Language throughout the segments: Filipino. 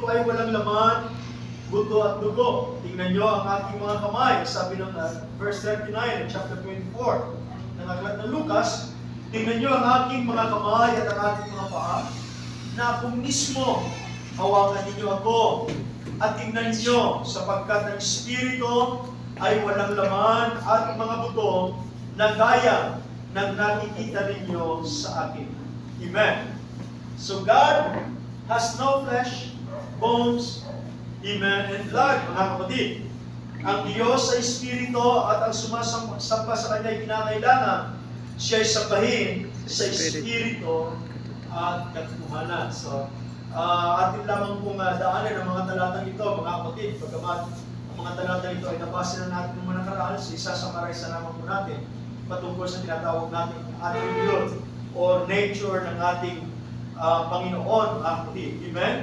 ay walang laman, buto at dugo. Tingnan nyo ang aking mga kamay. Sabi ng verse 39 ng chapter 24 ng aklat ng Lucas, tingnan nyo ang aking mga kamay at ang aking mga paa, na ako mismo hawakan ninyo ako. At tingnan nyo, sapagkat ang Espiritu ay walang laman at mga buto na gaya ng nakikita ninyo sa akin. Amen. So God has no flesh, bones, amen, and blood, mga kapatid. Ang Diyos sa Espiritu at ang sumasamba sa Kanya ay kinakailangan siya ay sambahin sa Espiritu at katotohanan. So, atin lamang pong daanan ng mga talatang ito, mga kapatid, pagkamat ang mga talatang ito ay nabasa na natin ng mga nakaraan, so isasummarize na naman po natin patungkol sa tinatawag natin attribute or nature ng ating Panginoon, mga kapatid. Amen?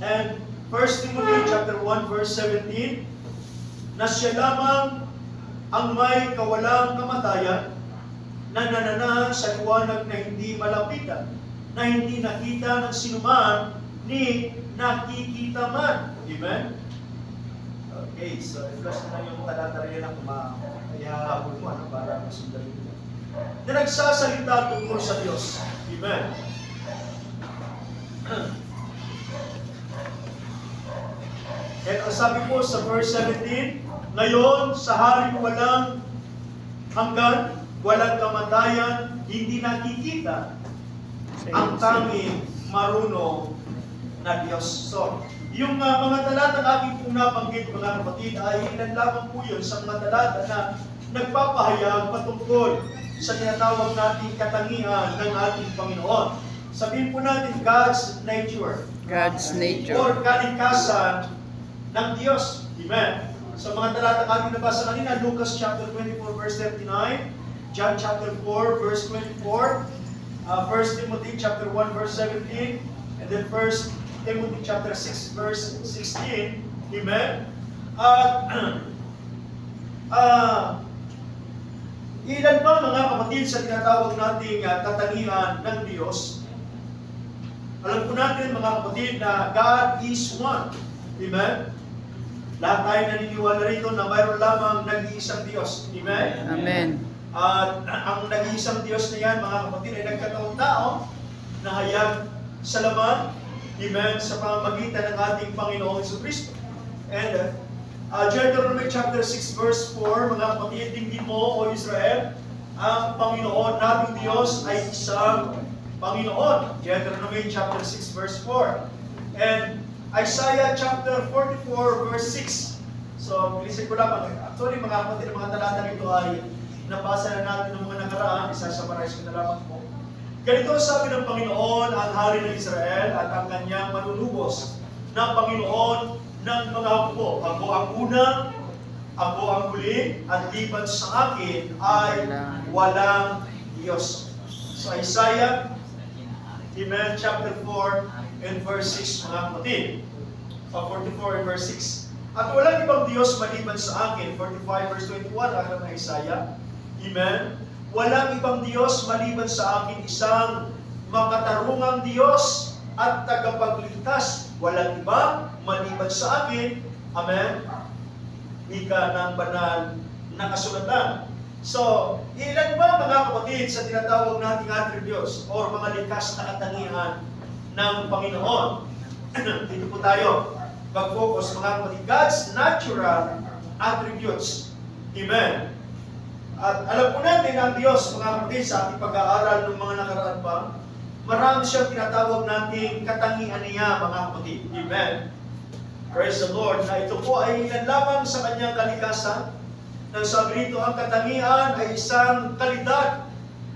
And 1 Timothy chapter 1 verse 17, na siya lamang ang may kawalang kamatayan, na nananahan sa liwanag na hindi malapitan, na hindi nakita ng sinuman, ni nakikita man. Amen? Okay, so i-flash na lang yung talata rin na ihahabol mo, para masundan nyo. Na nagsasalita tungkol sa Diyos. Amen? And ang sabi po sa verse 17, ngayon, sa haring walang hanggan, walang kamatayan, hindi nakikita ang tanging marunong na Diyos. So, yung mga talatang aking pong nabanggit, mga kapatid, ay ilan lamang po yun sa mga talata na nagpapahayag patungkol sa tinatawag nating katangian ng ating Panginoon. Sabihin po natin, God's nature. God's nature. Or kalikasan ng Diyos. Amen. Sa mga talatang ating nabasa kanina, Lucas chapter 24 verse 39, John chapter 4 verse 24, 1 Timothy chapter 1 verse 17, and then 1 Timothy chapter 6 verse 16. Amen. Ilan ba mga kapatid sa tinatawag nating katangian ng Diyos? Alam po natin mga kapatid na God is one. Amen. Lahat tayo naniniwala rito na mayroon lamang nag-iisang Diyos. Amen. Amen. At ang nag-iisang Diyos na yan, mga kapatid, ay nagkataong tao na hayag sa laman, amen, sa pamamagitan ng ating Panginoong Jesucristo. And Deuteronomy chapter 6 verse 4, mga kapatid, tingin mo, O Israel, ang Panginoon nating Diyos ay isang Panginoon. Deuteronomy chapter 6 verse 4. And Isaiah chapter 44 verse 6. So, bilisin ko lang. Actually, mga kapatid, mga talata nito ay nabasa na natin ng mga nakaraan, isasummarize ko na lamang po. Ganito sabi ng Panginoon, ang hari ng Israel at ang kanyang manunubos na Panginoon ng mga hukbo. Ako ang una, ako ang huli, at liban sa akin ay walang Diyos. So Isaiah, amen, chapter 4 and verse 6, mga kapatid. 44 and verse 6. At walang ibang Diyos maliban sa akin. 45 verse 21, aklat ng Isaiah. Amen. Walang ibang Diyos maliban sa akin, isang makatarungang Diyos at tagapagligtas. Walang iba maliban sa akin. Amen. Ika ng banal na kasulatan. So, ilan ba mga kapatid sa tinatawag nating attributes or mga likas na katangian ng Panginoon? Dito po tayo mag-focus, mga kapatid. God's natural attributes. Amen. At alam po natin ang Diyos, mga kapatid, sa ating pag-aaral ng mga nakaraan pa, marami siyang tinatawag nating katangian niya, mga kapatid. Amen. Praise the Lord. Na ito po ay ilan lamang sa kanyang kalikasan. Nang sabi rito, ang katangian ay isang kalidad,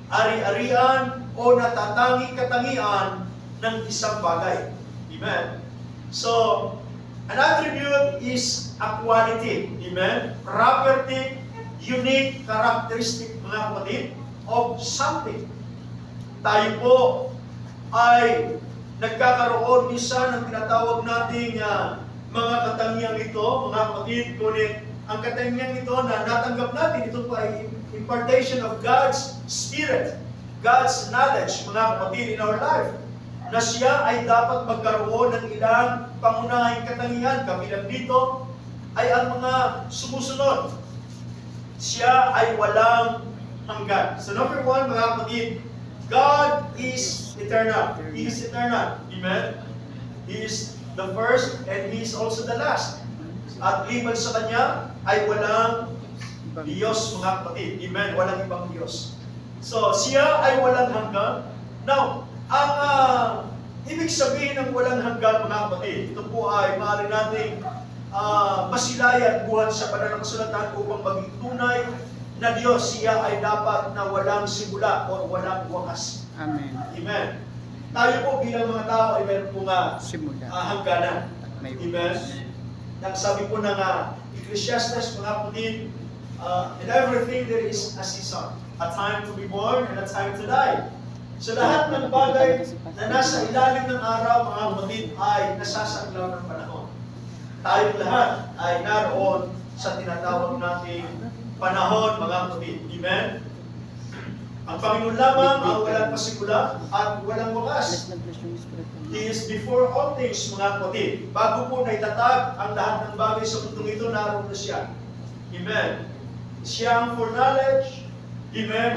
ari-arian, o natatanging katangian ng isang bagay. Amen. So, an attribute is a quality. Amen. Property, unique characteristic, mga kapatid, of something. Tayo po ay nagkakaroon minsan ng tinatawag nating mga katangiang ito, mga kapatid, ngunit ang katangiang ito na natanggap natin, ito po ay impartation of God's Spirit, God's knowledge, mga kapatid, in our life. na siya ay dapat magkaroon ng ilang pangunahing katangian. Kabilang dito ay ang mga sumusunod. Siya ay walang hanggan. So number one, mga kapatid, God is eternal. He is eternal. Amen? He is the first and He is also the last. At liban sa Kanya ay walang Diyos, mga kapatid. Amen? Walang ibang Diyos. So, siya ay walang hanggan. Now, ang ibig sabihin ng walang hanggan, mga kapatid, ito po ay maaari nating masilayan buhat sa banal na kasulatan upang maging tunay na Diyos. Siya ay dapat na walang simula o walang wakas. Amen. Amen. Tayo po bilang mga tao ay meron po nga Simula. hangganan. May Amen. Nagsabi po ng Ecclesiastes, mga kapatid, in everything there is a season. A time to be born and a time to die. So lahat ng bagay na nasa ilalim ng araw, mga kapatid, ay nasasaglaw ng panahon. Tayong lahat ay naroon sa tinatawag nating panahon, mga kapatid. Amen? Ang Panginoon lamang ang walang pasimula at walang wakas. He is before all things, mga kapatid. Bago po na itatag ang lahat ng bagay sa mundong ito, naroon na siya. Amen? Siya ang foreknowledge. Amen?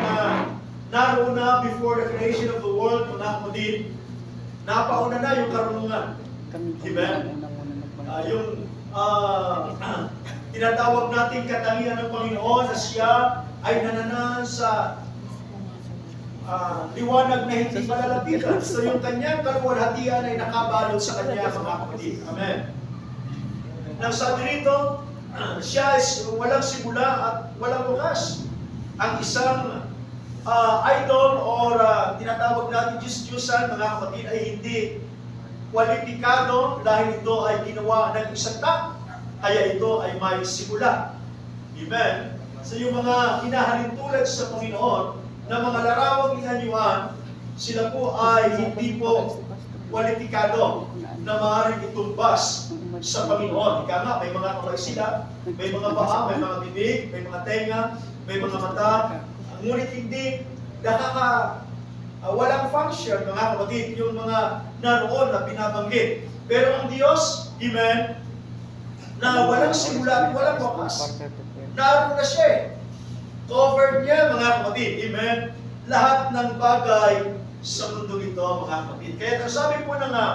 Naroon na before the creation of the world, mga kapatid. Napauna na yung karunungan. Amen? Yung tinatawag nating katangian ng Panginoon na siya ay nananan sa liwanag na hindi malalapitan. So yung kanyang kaluwalhatian ay nakabalot sa kanya, mga kapatid. Amen. Nang sabi rito, siya ay walang simula at walang wakas. Ang isang idol or tinatawag natin Diyos-Diyosan, mga kapatid, ay hindi kwalipikado dahil ito ay ginawa ng isang tao. Kaya ito ay may simula. Amen. So yung mga hinahalintulad sa Panginoon na mga larawang inanyuan, sila po ay hindi po kwalipikado na maaaring itumbas sa Panginoon. Ika nga, may mga kamay sila, may mga paa, may mga bibig, may mga tenga, may mga mata, ngunit hindi walang function, mga kapatid, yung mga naroon na binabanggit. Pero ang Diyos, amen, na walang simula at walang wakas, naroon na siya eh. Covered niya, mga kapatid, amen, lahat ng bagay sa mundo ito, mga kapatid. Kaya sabi po na nga,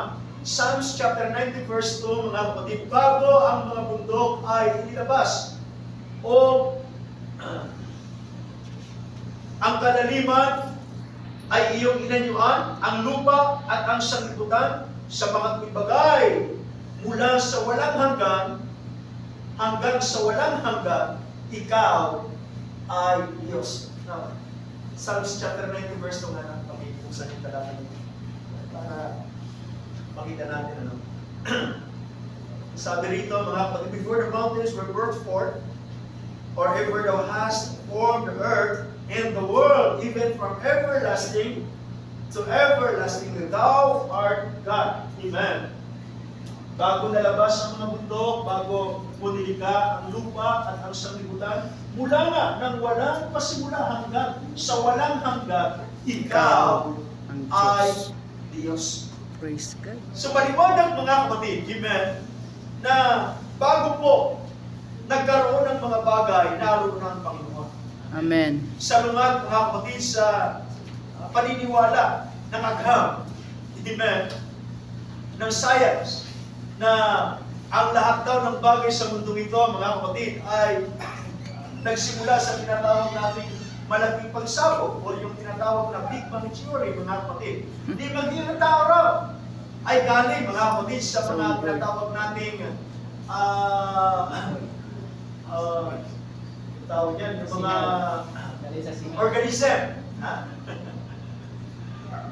Psalms chapter 90 verse 2, mga kapatid, bago ang mga bundok ay inilabas, o ang kalaliman ay iyong inanyuan, ang lupa at ang sanglibutan sa mga ibagay mula sa walang hanggan hanggang sa walang hanggan, ikaw ay Diyos. Now, Psalms chapter 90 verse 2 nga na pag-ipusan yung talata nito para makita natin ano. Sabi rito, mga kapatid, before the mountains were brought forth, or ever thou hast formed the earth and the world, even from everlasting to everlasting, thou art God. Amen. Bago nalabas ang mga bundok, bago punika ang lupa at ang sanglibutan, mula nga ng walang pasimula hanggang sa walang hanggan, ikaw ay Diyos. Praise God. So maliwanag, mga kapatid, amen, na bago po nagkaroon ng mga bagay, naroon na ang Panginoon. Amen. Sa mga kapatid, sa paniniwala ng agham, amen, ng science, na ang lahat daw ng bagay sa mundo ito, mga kapatid, ay nagsimula sa tinatawag nating malaking pagsabog o yung tinatawag na Big Bang Theory, mga kapatid. Hindi maging ang tao raw ay galing, mga kapatid, sa mga tinatawag nating tawag yan, yung mga organism.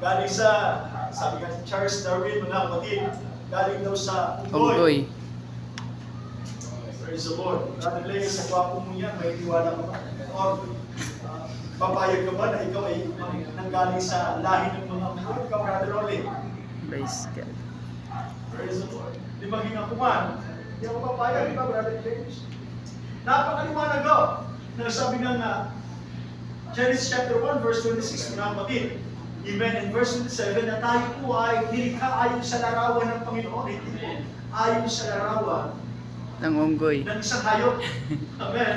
Galing sa, sabi nga si Charles Darwin, mga kapatid, galing daw sa unggoy. Praise the Lord. Brother Leo, sa gwapo mo yan, may tiwala ka ba? Or papayag ka ba na ikaw ay nanggaling sa lahi ng mga unggoy? Ikaw, Brother Rolly. Praise God. Praise the Lord. Di maging ako man. Hindi ako papayag, di ba, Brother James? Napakaliwanag daw. Nasabi nga Genesis chapter 1 verse 26, mga kapatid, Amen. In verse 27, na tayo po ay nilikha ayon sa larawan ng Panginoon. Hindi po ayon sa larawan Ng unggoy. ng isang hayop. Amen.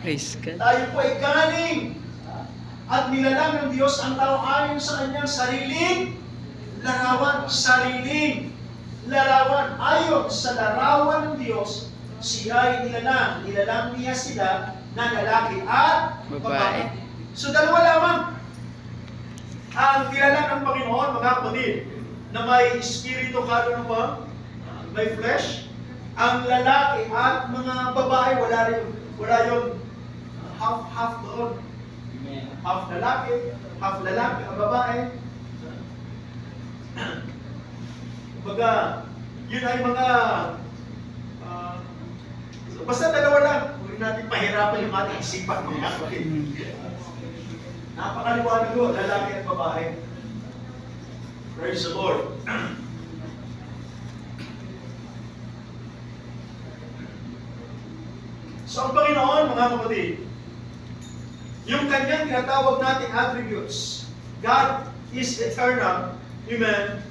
Praise God. Tayo po ay galing at nilalang ng Diyos ang tao ayon sa kanyang sariling larawan. Sariling larawan. Ayon sa larawan ng Diyos, siya ay nilalang. Nilalang niya sila na lalaki at babae. Babae. So dalawa lamang ang nilalang ng Panginoon, mga kapatid, na may espiritu kado ng ba? May flesh. Ang lalaki at mga babae, wala yung half doon. Half lalaki, ang babae. Kumbaga, yun ay mga basta dalawa lang. Huwag natin pahirapan yung ating isipan, mga kapatid. Napakaliwanag ko, lalaki at babae. Praise the Lord. So ang Panginoon, mga kapatid, yung kanyang tinatawag nating attributes, God is eternal, amen,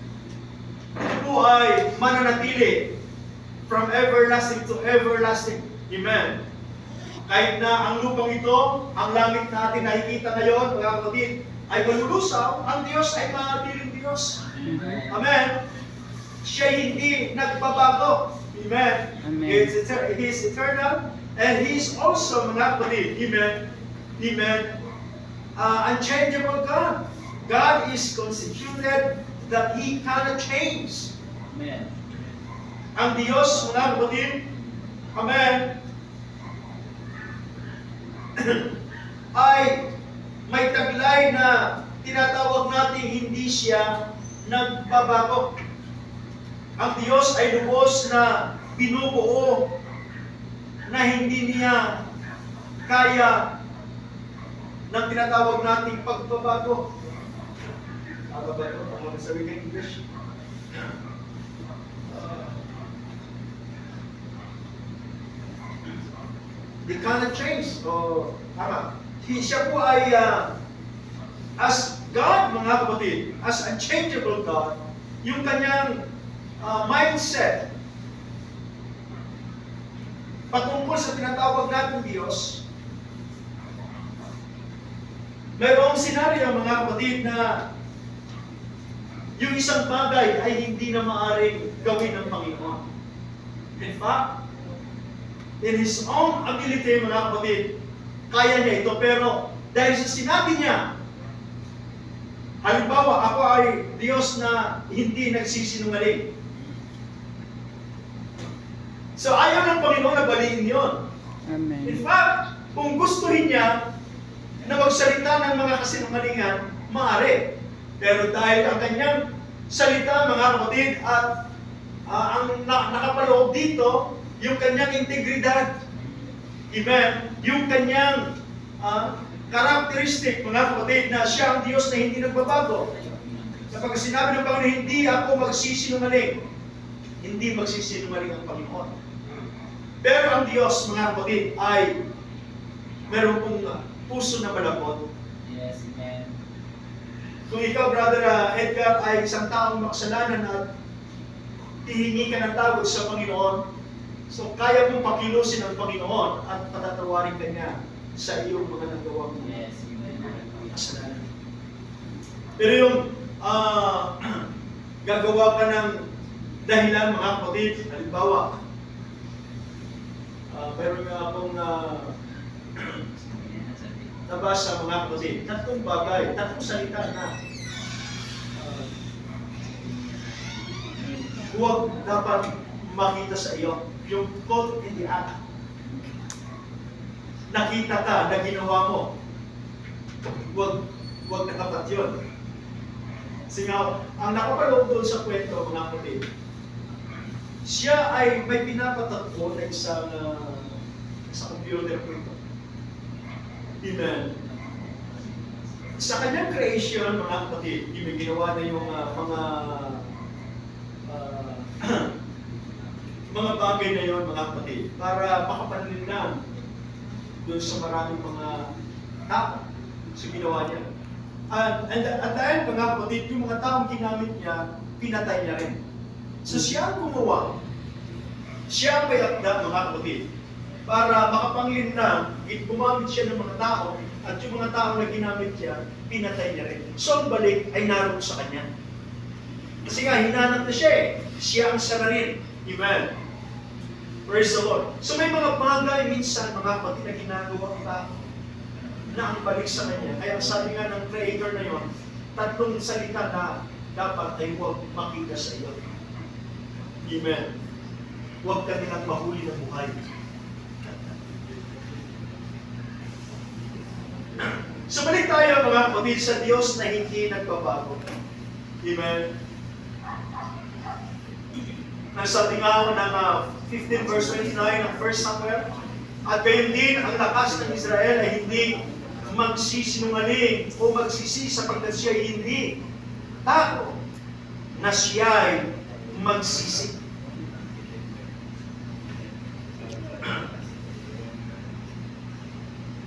ito po ay mananatili from everlasting to everlasting, amen. Kahit na ang lupang ito, ang langit natin nakikita ngayon, mga kapatid, ay malulusaw, ang Diyos ay mananatiling Diyos. Amen. Siya hindi nagbabago. Amen. Amen. He is eternal, and He is also, mga kapatid, amen, amen, unchangeable God. God is constituted that He cannot change. Amen. Ang Diyos, mga kapatid, amen, ay may taglay na tinatawag natin hindi siya nagbabago. Ang Diyos ay lubos na binubuo na hindi niya kaya ng tinatawag nating pagbabago. Tama ba ito? Ang mga sabi ng English? They cannot change. O, tama. Siya po ay, as God, mga kapatid, as unchangeable God, yung kanyang mindset patungkol sa tinatawag natin Diyos, mayroong senaryo, mga kapatid, na yung isang bagay ay hindi na maaaring gawin ng Panginoon. In fact, in His own ability, mga kapatid, kaya niya ito. Pero dahil sa sinabi niya, halimbawa, ako ay Diyos na hindi nagsisinungaling. So ayaw ng Panginoon na baliin yon. Amen. In fact, kung gustuhin niya na magsalita ng mga kasinungalingan, maaari. Pero dahil ang kanyang salita, mga kapatid, at ang nakapaloob dito, yung kanyang integridad. Amen. Yung kanyang karakteristik, mga kapatid, na siya ang Diyos na hindi nagbabago. Kapag sinabi ng Panginoon, hindi ako magsisinungaling, hindi magsisinungaling ang Panginoon. Pero ang Diyos, mga kapatid, ay meron pong puso na malapot. Yes, amen. Kung ikaw, Brother Edgar, ay isang taong makasalanan at hihingi ka ng tawad sa Panginoon, so kaya mong pakilusin ang Panginoon at patatawarin ka niya sa iyong mga nagawang Yes, amen. kasalanan. Pero yung gagawa ka ng dahilan, mga kapatid, halimbawa, meron nga akong nabasa, mga kapatid, tatlong bagay, tatlong salita na huwag dapat makita sa iyo. Yung caught in the act. Nakita ka na ginawa mo. Huwag nakapat yun. Kasi nga, ang nakapaloob doon sa kwento, mga kapatid, siya ay may pinapatakbo na isang computer po ito. Amen. Sa kanyang creation, mga kapatid, may ginawa na yung mga bagay na yon, mga kapatid, para makapanlin lang doon sa maraming mga tao sa ginawa niya. And at the end, mga kapatid, yung mga taong ginamit niya, pinatay niya rin. So siya ang gumawa. Siya ang may akda, mga kapatid, para makapanglinlang, gumamit siya ng mga tao, at yung mga tao na ginamit niya, pinatay niya rin. So ang balik ay naroon sa kanya. Kasi nga, hinanap na siya eh. Siya ang sararin. Amen. Praise the Lord. So may mga bagay minsan, mga kapatid, na ginagawa ng tao na ang balik sa kanya. Kaya sabi nga ng Creator na yon, tatlong salita na dapat ay huwag makita sa iyo. Amen. Huwag ka nilang mahuli ng buhay. So balik tayo mga kapatid sa Diyos na hindi nagbabago. Amen. Nasabi nga ng 15 verse 29 ng 1 Samuel, at gayon din ang lakas ng Israel ay hindi magsisinungaling o magsisi sapagkat siya ay hindi tao na siya ay magsisi.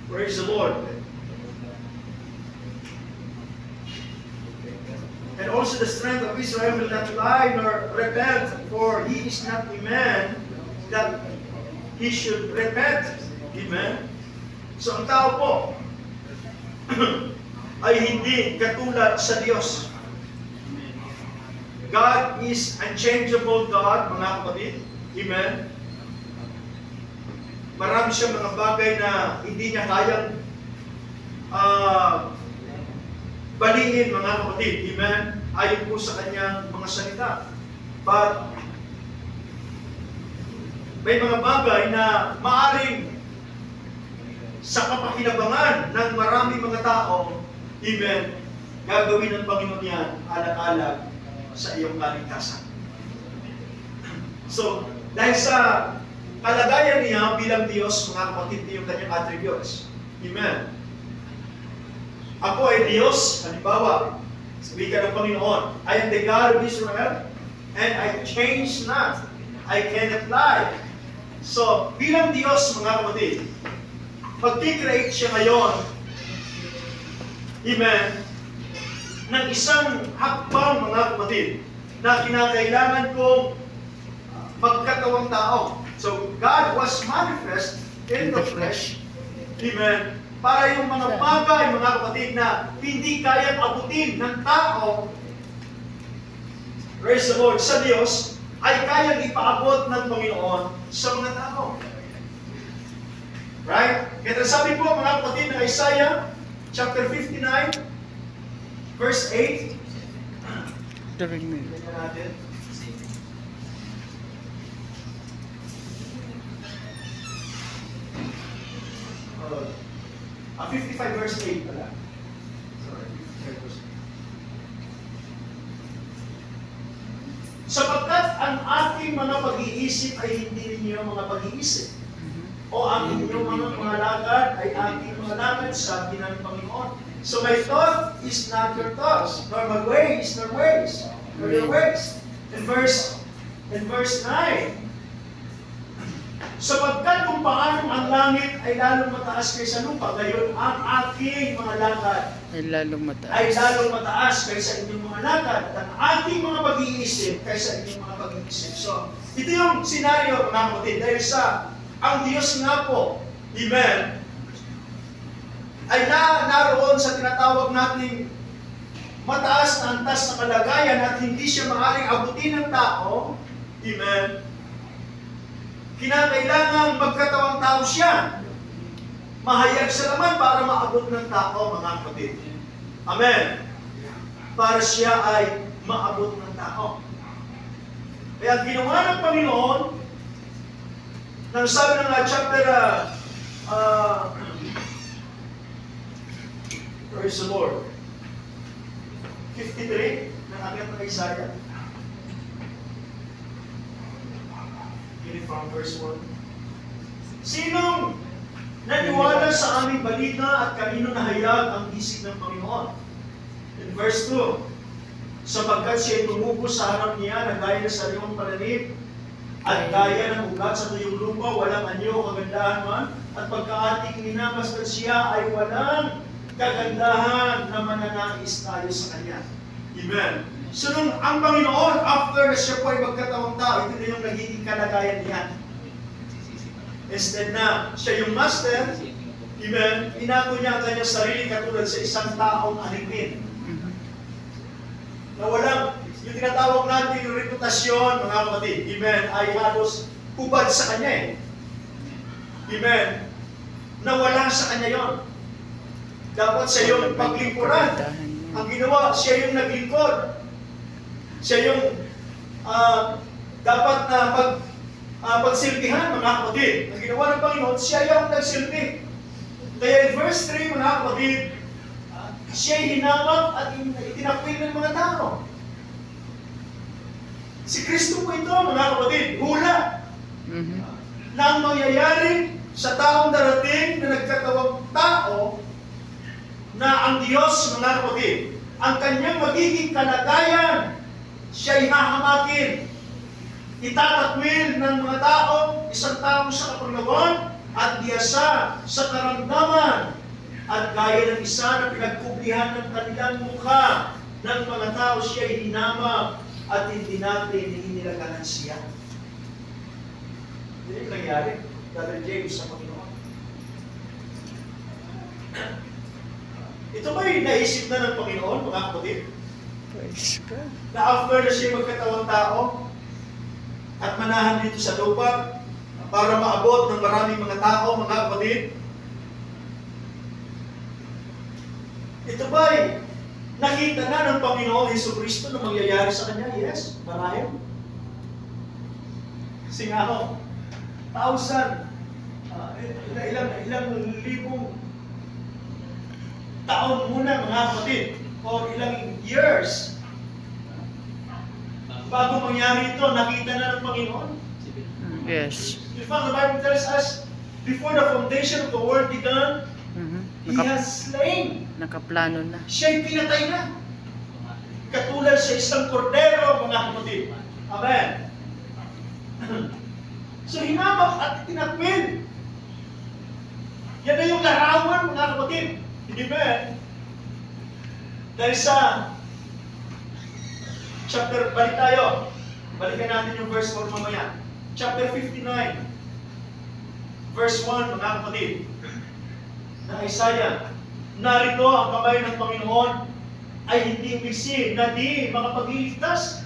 Praise the Lord. And also the strength of Israel will not lie nor repent, for he is not a man that he should repent. Amen? So ang tao po ay hindi katulad sa Diyos. God is unchangeable God, mga kapatid. Amen? Marami siyang mga bagay na hindi niya kayang baliin, mga kapatid. Amen? Ayon po sa kanyang mga salita. But may mga bagay na maaring sa kapakinabangan ng maraming mga tao, amen, gagawin ng Panginoon yan alag-alag sa iyong kaligtasan. So, dahil sa kalagayan niya bilang Diyos, mga kapatid, yung kanyang attributes. Amen. Ako ay Diyos, halimbawa, sabi ka ng Panginoon, I am the God of Israel, and I change not. I cannot lie. So, bilang Diyos, mga kapatid, pag-create siya ngayon, amen, ng isang hakbang, mga kapatid, na kinakailangan kong magkatawang tao. So, God was manifest in the flesh, amen, para yung mga bagay, mga kapatid, na hindi kayang abutin ng tao, praise the Lord, sa Diyos, ay kayang ipaabot ng Panginoon sa mga tao. Right? Kaya sabi po, mga kapatid, ng Isaiah, chapter 59, verse 8. Tingnan natin. 55 verse 8 pala. Sorry, 55 verse 8. Sapagkat ang ating mga pag-iisip ay hindi ninyo mga pag-iisip. O ang inyong mga lakad ay ating mga lakad, sabi ng Panginoon. So my thought is not your thoughts, nor my ways, nor your ways. In verse 9, sapagkat kung paano ang langit ay lalong mataas kaysa lupa, gayon ang aking mga lakad Ay lalong mataas kaysa inyong mga lakad, at ang ating mga pag-iisip kaysa inyong mga pag-iisip. So, ito yung senaryo, mga kapatid, dahil sa ang Diyos nga po, amen, ay naroon sa tinatawag nating mataas na antas na kalagayan at hindi siya maaaring abutin ng tao, amen, kinakailangan magkatawang tao siya. Mahayag sa laman para maabot ng tao, mga kapatid. Amen. Para siya ay maabot ng tao. Kaya ginawa ng Panginoon, nang sabi ng chapter, praise the Lord, 53, ng aklat ng Isaiah. From verse 1. Sinong naniwala sa aming balita at kanino nahayag ang isip ng Panginoon? In verse 2, sapagkat siya'y tumubo sa harap niya na gaya ng sariwang pananim at gaya ng ugat sa tuyong lupa, walang anyo o kagandahan man, at pagkaating minamasdan siya ay walang kagandahan na mananais tayo sa Kanya. Amen. So nung ang Panginoon, after na siya po ay magkatawang tao, ito na yung nagiging kalagayan niya. Instead na siya yung master, amen, inago niya ang kanyang sarili katulad sa isang taong alipin. Na walang, yung tinatawag natin yung reputasyon, mga kapatid, amen, ay halos hubad sa kanya eh. Amen. Na wala sa kanya yon. Dapat siya yung paglingkuran. Ang ginawa, siya yung naglingkod. Siya yung dapat na pagsilbihan, mga kapatid. Ang ginawa ng Panginoon, siya yung nagsilbi. Kaya in verse 3, mga kapatid, siya'y hinamak at itinakwil ng mga tao. Si Kristo po ito, mga kapatid, hula na ang mangyayari sa taong darating na nagkatawang tao na ang Diyos, mga kapatid, ang kanyang magiging kalagayan, siya'y hahamakin. Itatakwil ng mga tao, isang tao sa kapanglawan at biyasa sa karamdaman at gaya ng isa na pinagkublihan ng kanilang mukha ng mga tao, siya'y hinama at hindi natin hinilaganan siya. Hindi yung nangyari, Brother James sa Panginoon. Ito ba'y naisip na ng Panginoon, mga kapatid? Praise God. Na after na siya magkatawang tao at manahan dito sa lupa para maabot ng maraming mga tao, mga kapatid, ito ba'y nakita na ng Panginoon Jesucristo na mangyayari sa Kanya? Yes, marahil. Kasi nga ho, ilang libong taon muna, mga kapatid, or ilang years bago mangyari ito, nakita na ng Panginoon. Yes. In fact, the Bible tells us, before the foundation of the world began, He has slain. Nakaplano na. Siya'y pinatay na. Katulad sa isang kordero, mga kapatid. Amen. So, hinamak at tinakwil. Yan na yung larawan, mga kapatid. Hindi ba? Dahil sa chapter, balik tayo. Balikan natin yung verse 4 mamaya. Chapter 59, verse 1, mga kapatid, na Isaiah, narito ang kamay ng Panginoon ay hindi umisi na di makapagliligtas,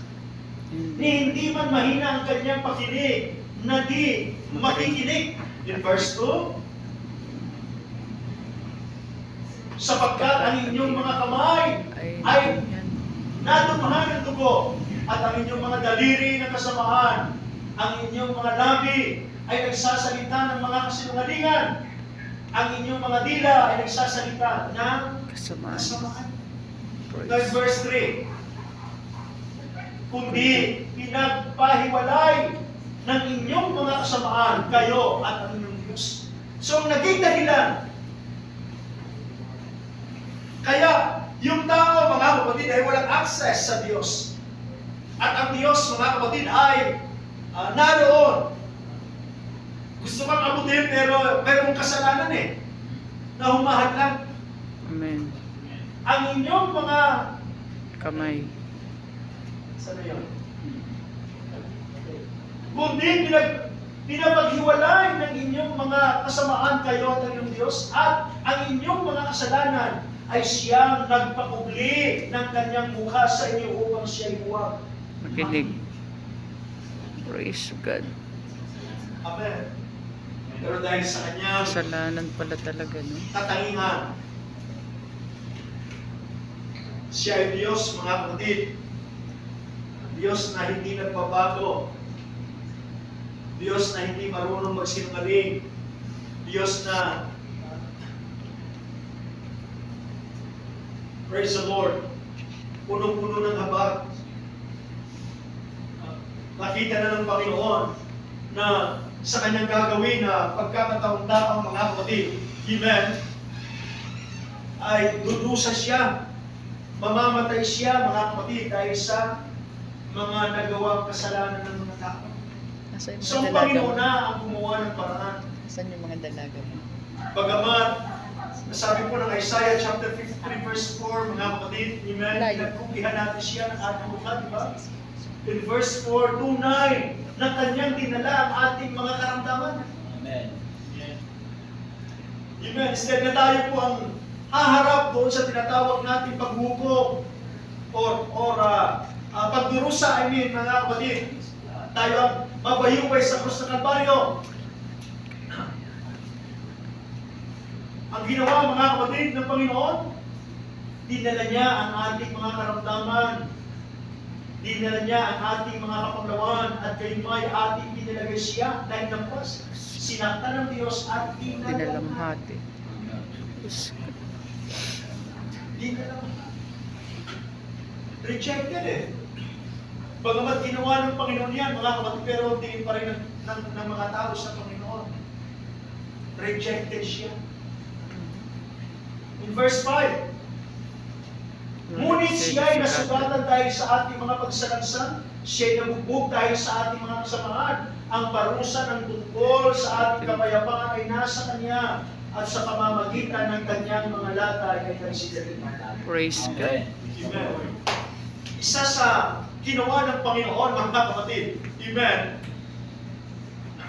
ni hindi man mahina ang kanyang pakinig na di makikinig. In verse 2, sapagkat ang inyong mga kamay ay natumahan ng dugo at ang inyong mga daliri ng kasamaan, ang inyong mga labi ay nagsasalita ng mga kasinungalingan, ang inyong mga dila ay nagsasalita ng kasamaan. That's verse 3. Kundi pinagpahiwalay ng inyong mga kasamaan kayo at ang inyong Diyos. So ang naging dahilan, kaya yung tao, mga kapatid, ay walang access sa Diyos. At ang Diyos, mga kapatid, ay naroon. Gusto kang abutin pero mayroong kasalanan eh. Na humahad lang. Amen. Ang inyong mga Kamay. sana yun? Kundi pinapaghiwalay ng inyong mga kasamaan kayo at ang inyong Diyos at ang inyong mga kasalanan ay siyang nagpakubli ng kanyang mukha sa inyo upang siya'y huwag Makinig. Praise God. Amen. Pero dahil sa kanyang Kasalanan pala talaga, no? katangian, siya ay Diyos, mga kapatid. Diyos na hindi nagbabago. Diyos na hindi marunong magsinungaling. Diyos na praise the Lord, punong-puno ng habag. Nakita na ng Panginoon na sa kanyang gagawin na pagkakataon-taong, mga kapatid, amen, ay dudusa siya, mamamatay siya, mga kapatid, dahil sa mga nagawang kasalanan ng mga tao. Nasaan yung So, mga ang dalaga Panginoon mo? na ang gumawa ng paraan. Nasaan yung mga dalaga mo? Bagamat Nasabi po ng Isaiah chapter 53 verse 4, mga kapatid, amen, Layo. pinagkukihan natin siya ng ating mukha, di ba? In verse 4, tunay na kanyang dinala ang ating mga karamdaman. Amen. Amen. Instead na tayo po ang haharap doon sa tinatawag nating paghukom or pagdurusa, mga kapatid. Tayo ang mabayubay sa krus ng Kalbaryo. Ang ginawa, mga kapatid, ng Panginoon, dinala niya ang ating mga karamdaman. Dinala niya ang ating mga kapanglawan at kayo may ating dinalagay siya dahil lampas. Sinaktan ng Diyos at Dinalamhati. Rejected eh. Bagamat ginawa ng Panginoon yan, mga kapatid, pero tingin pa rin ng mga tao sa Panginoon. Rejected siya. In verse 5, ngunit siya ay nasugatan dahil sa ating mga pagsalansan, siya ay nabugbog dahil sa ating mga kasamaan. Ang parusa ng tungkol sa ating kapayapaan ay nasa Kanya, at sa pamamagitan ng Kanyang mga latay ay nagsigalingan. Praise God. Amen. Isa sa ginawa ng Panginoon, mga kapatid, amen,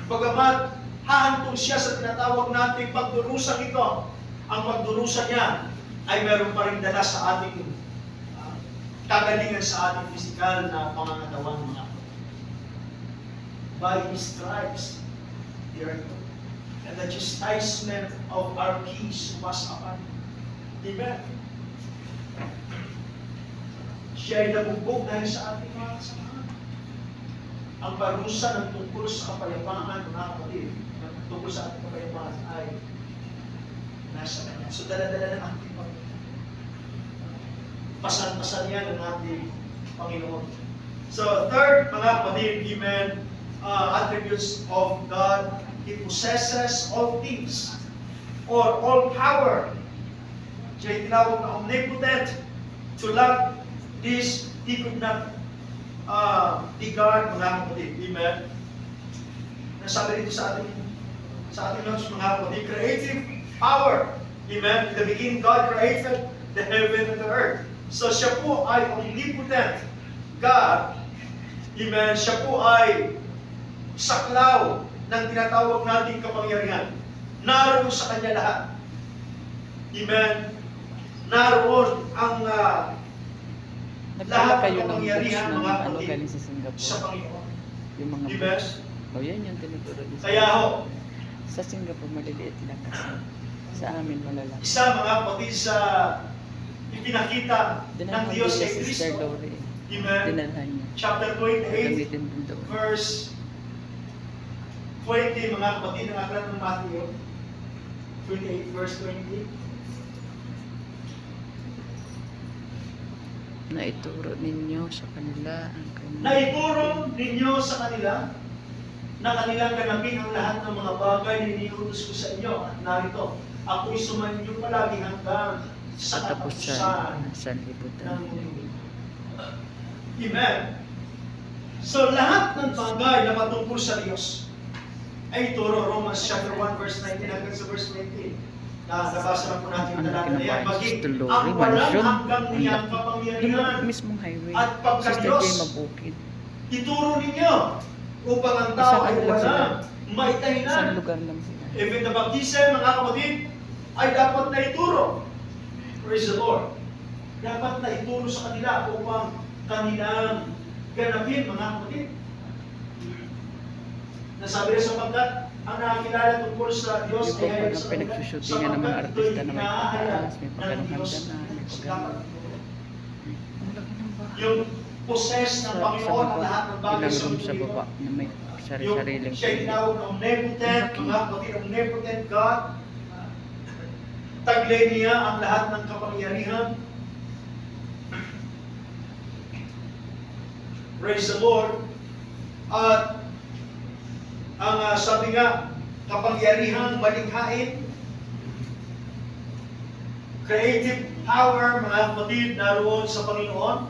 bagamat hahantong siya sa tinatawag nating pagdurusang ito, ang pagdurusa niya ay meron pa rin dala sa ating kagalingan sa ating physical na pangangatawan, mga kapatid. By His stripes, they are healed. And the chastisement of our peace was upon Him. Amen. Siya ay nabugbog dahil sa ating mga kasalanan. Ang parusa ng tungkol sa kapayapaan, mga kapatid, tungkol sa ating kapayapaan ay nasa Kanya. So dala-dala ng ating Panginoon. Pasan-pasan yan ng ating Panginoon. So third, mga kapatid, amen, attributes of God. He possesses all things or all power. Siya ay tinawag na omnipotent. To lack this, He could not be God, mga kapatid. Amen. Nasabi dito sa ating notes, mga kapatid, creative power. Amen. In the beginning, God created the heaven and the earth. So siya po ay omnipotent God. Amen. Siya po ay saklaw ng tinatawag nating kapangyarihan. Naroon sa Kanya lahat. Amen. Naroon ang lahat ng kapangyarihan, mga kapatid, galing sa Singapore. sa Panginoon. Yung mga Amen. Oh, yan yung tinuturo dito. Kaya ho, Sa Singapore, maliliit lang kasi. Sa amin, malalaki. isa, mga kapatid, sa ipinakita ng Dinalhan Diyos din kay si Sister Kristo. Lori. Amen. Dinalhan niya. Chapter 28, Gamitin din doon. verse 20, mga kapatid, ng aklat ng Matthew. 28, verse 20. Naituro ninyo sa kanila ang kanyang... Naituro ninyo sa kanila na kanilang ganapin ang lahat ng mga bagay na iniutos ko sa inyo. At narito, ako'y sumainyo palagi hanggang sa Katapusan katapusan ng sanlibutan. ng mundo. Amen. So lahat ng bagay na patungkol sa Diyos ay ituro Romans chapter 1 verse 19 hanggang sa verse 19. Nabasa lang po natin yung talata na yan. Maging ang walang hanggang niyang kapangyarihan Yung mismong highway. at Sister pagka-Diyos, Jay Mabukid. ituro ninyo upang ang tao Isang ay ano lang sila. walang Isang maitahinan. lugar lang sila. Even the baptism, mga kapatid, ay dapat na ituro. Praise the Lord. Dapat na ituro sa kanila upang kanilang ganapin, mga kapatid. Nasabi na sapagkat ang nakakilala tungkol sa Diyos Yung ay hayag pag sa pinagsushootingan ng mga artista na may pagkakas, may pagkakamdaman, may pagkakamdaman. Ang laki ng bahay. Yung possess ng Panginoon ang lahat ng bagay Ilang sa room mundo sa ito. baba na may Yung sari-sariling siya tinawag na omnipotent, mga kapatid, omnipotent God. Taglay niya ang lahat ng kapangyarihan. Praise the Lord. At ang sabi nga, kapangyarihang malikhain, creative power, mga kapatid, naroon sa Panginoon.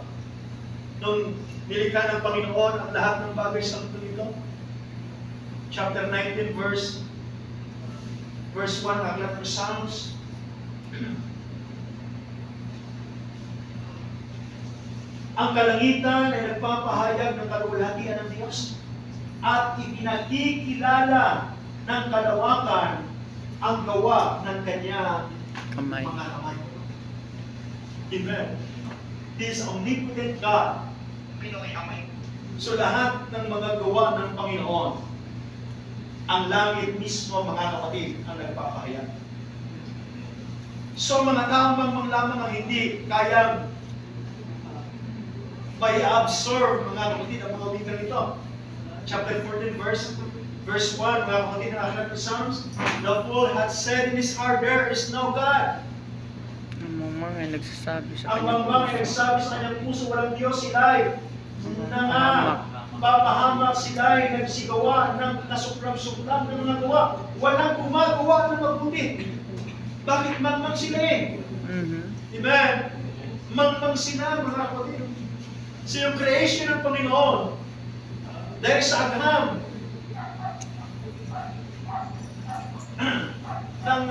Nung nilikha ng Panginoon ang lahat ng bagay sa mundo nito. Chapter 19, verse 1, aklat ng Psalms. Ang kalangitan ay nagpapahayag ng kaluwalhatian ng Diyos at ipinakikilala ng kalawakan ang gawa ng kanyang Kamay. mga kamay. Amen. This omnipotent God. So lahat ng mga gawa ng Panginoon, ang langit mismo, mga kapatid, ang nagpapahayag. So mga taong lamang ang hindi kayang may absorb, mga kapatid, ang mga wika nito. Chapter 14, verse 1, mga kapatid, ang aklat ng Psalms, the fool hath said in his heart, there is no God. Ang mamang ay nagsasabi sa Ang kanyang mamang ay puso. nagsabi sa kanyang puso, walang Diyos, sila'y papahamak, sila'y nagsigawa ng kasuklam-suklam ng mga gawa. Walang gumagawa ng mabuti. Bakit mangmang sila eh? Amen? Mangmang sila, mga kapatid. So yung creation ng Panginoon, dahil sa agham ng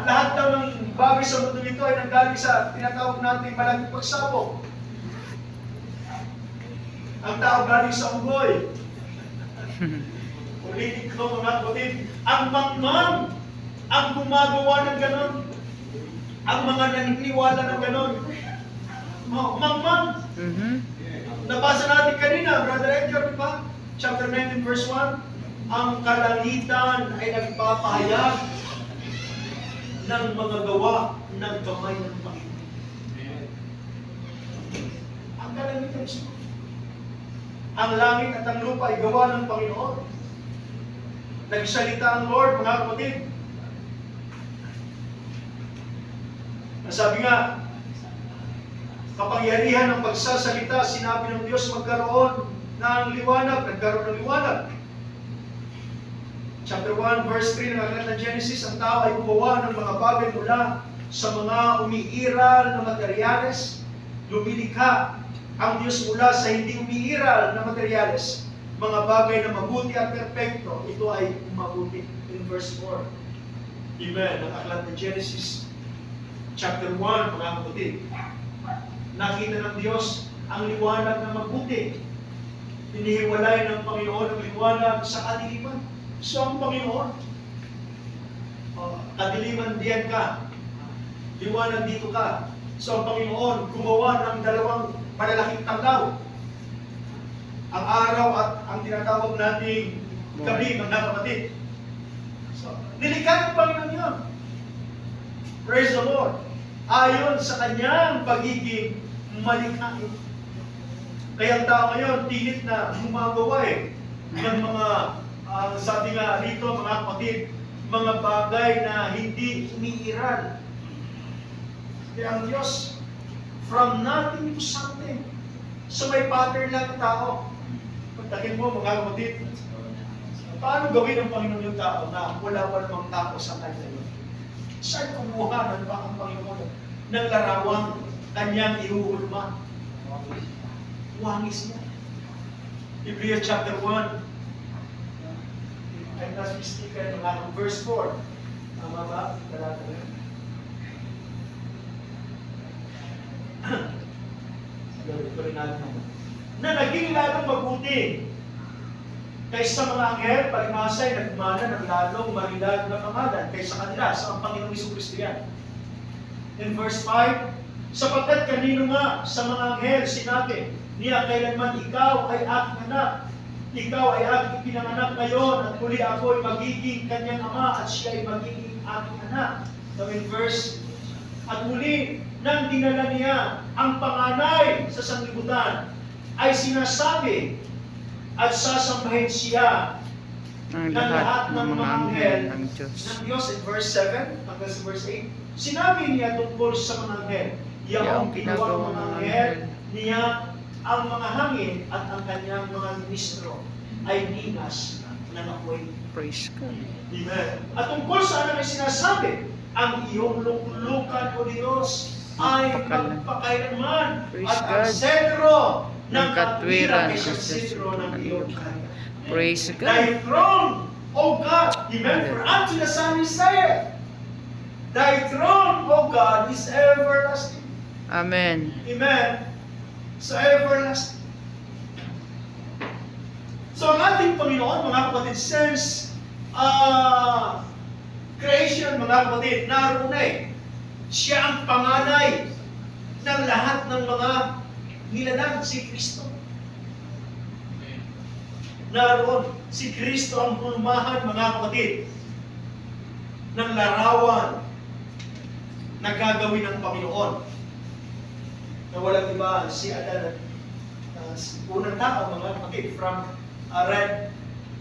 lahat daw ng bagay sa mundo nito ay nanggaling sa tinatawag natin malaking pagsabog. Ang tao galing sa unggoy. Ulitin ko, mga kapatid, ang mangmang ang gumagawa ng ganon. Ang mga naniniwala ng ganon. Mangmang. Nabasa natin kanina, Brother Edgar, di ba? Chapter 19, verse 1. Ang kalangitan ay nagpapahayag ng mga gawa ng kamay ng Panginoon. Ang kalangitan siya. Ang langit at ang lupa ay gawa ng Panginoon. Nagsalita ang Lord, mga kapatid. Sabi nga, kapangyarihan ng pagsasalita, sinabi ng Diyos magkaroon ng liwanag, nagkaroon ng liwanag. Chapter 1, verse 3 ng aklat ng Genesis, ang tao ay gumawa ng mga bagay mula sa mga umiiral na materyales. Lumilikha ang Diyos mula sa hindi umiiral na materyales. Mga bagay na mabuti at perfecto, ito ay mabuti. In verse 4. Amen. Ang aklat ng Genesis, chapter 1, mga kapatid. Nakita ng Diyos ang liwanag na mabuti. Inihiwalay ng Panginoon ang liwanag sa kadiliman. So ang Panginoon, kadiliman diyan ka, liwanag dito ka. So ang Panginoon gumawa ng dalawang malalaking tanglaw. Ang araw at ang tinatawag nating gabi, mga kapatid. So, nilikha ng Panginoon yun. Praise the Lord. Ayon sa kanyang pagiging malikhain. Kaya ang tao ngayon, tilit na gumagawa ng mga, sabi nga rito, mga kapatid, mga bagay na hindi umiiral. Kaya ang Diyos, from nothing to something. So may pattern lang ang tao. Pagtakin mo, mga kapatid, paano gawin ng Panginoon yung tao na wala pa namang tao sa kanya yun? Saan kumuha ng ang Panginoon ng larawang kanyang ihuhulma? Wangis niya. Hebrews chapter 1. Ay nasa sticker ng verse 4. Tama ba? Talata na. Na naging lalong mabuti kaysa mga anghel, palimasay, nagmana ng lalong marilag na pangalan kaysa kanila sa ang Panginoong Jesucristo yan. In verse 5, sapagkat kanino nga sa mga anghel sinabi, niya kailanman ikaw ay aking anak, ikaw ay aking ipinanganak ngayon at muli ako ay magiging kanyang ama at siya ay magiging aking anak. So in verse, at muli nang dinala niya ang panganay sa sanglibutan ay sinasabi at sasambahin siya Ang ng lahat ng mga anghel ng Diyos. ng Diyos. In verse 7 hanggang sa verse 8, sinabi niya tungkol sa mga anghel, yaong ginawa ng mga anghel niya ang mga hangin at ang kanyang mga ministro ay dinas ng apoy. Praise God. Amen. At tungkol sa ano ay sinasabi, ang iyong luklukan o Diyos ay magpakailanman Praise at ang God. sentro ng katwiran katwiran ay ng sa sentro ng iyong kanya. Praise Thy God. throne, O God, amen, for unto the Son is saith. Thy throne, O God, is everlasting. Amen. Amen. So, everlasting. So, ang ating Panginoon, mga kapatid, since creation, mga kapatid, naroon na eh. Siya ang panganay ng lahat ng mga nilalang, si Kristo. Naroon, si Kristo ang pulmahan, mga kapatid, ng larawan na gagawin ng Panginoon. Na walang iba, si Adan, unang tao, mga kapatid, from red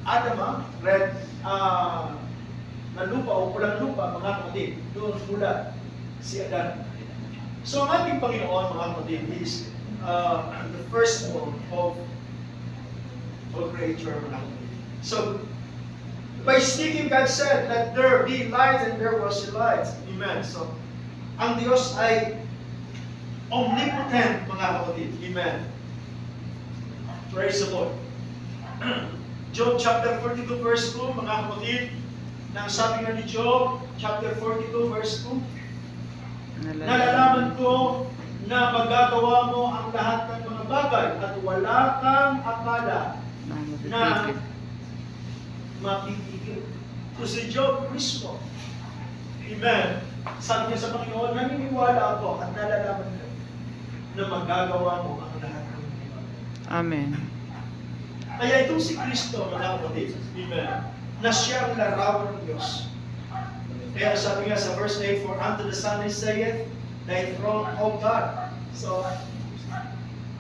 Adam, red na lupa o pulang lupa, mga kapatid, doon mula si Adan. So ang ating Panginoon, mga kapatid, is the firstborn of all creature, mga kapatid. So, by speaking, God said, let there be light, and there was light. Amen. So, ang Diyos ay omnipotent, mga kapatid. Amen. Praise the Lord. Job chapter 42 verse 2, mga kapatid, na sabi nga ni Job, chapter 42 verse 2, nalalaman ko na magagawa mo ang lahat ng mga bagay at wala kang akala na mapipigil. So si Job mismo, amen, sabi niya sa Panginoon, naniniwala ako at nalalaman ko na magagawa mo ang lahat ng mga bagay. Amen. Kaya itong si Kristo, mga kapatid, amen, na siya ang larawan ng Diyos. Kaya sabi nga sa verse 8, for unto the Son is saith, thy throne, O God. So,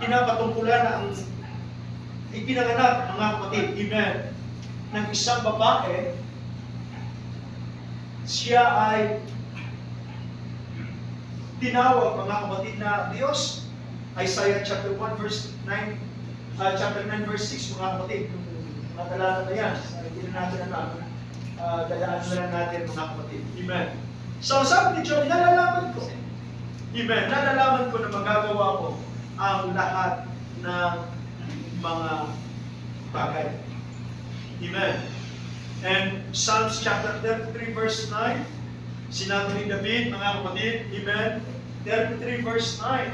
pinapatungkulan na ang ipinanganak, mga kapatid, amen, ng isang babae, siya ay tinawag, mga kapatid, na Diyos. Isaiah chapter 1 verse 9, chapter 9 verse 6, mga kapatid, mga talata na yan, hindi na natin dadaan na lang natin, mga kapatid. Amen. So, sabi ni Job, nalalaman ko. Amen. Nalalaman ko na magagawa ko ang lahat ng mga bagay. Amen. And Psalms chapter 33 verse 9, sinabi ni David, mga kapatid, amen, 33 verse 9,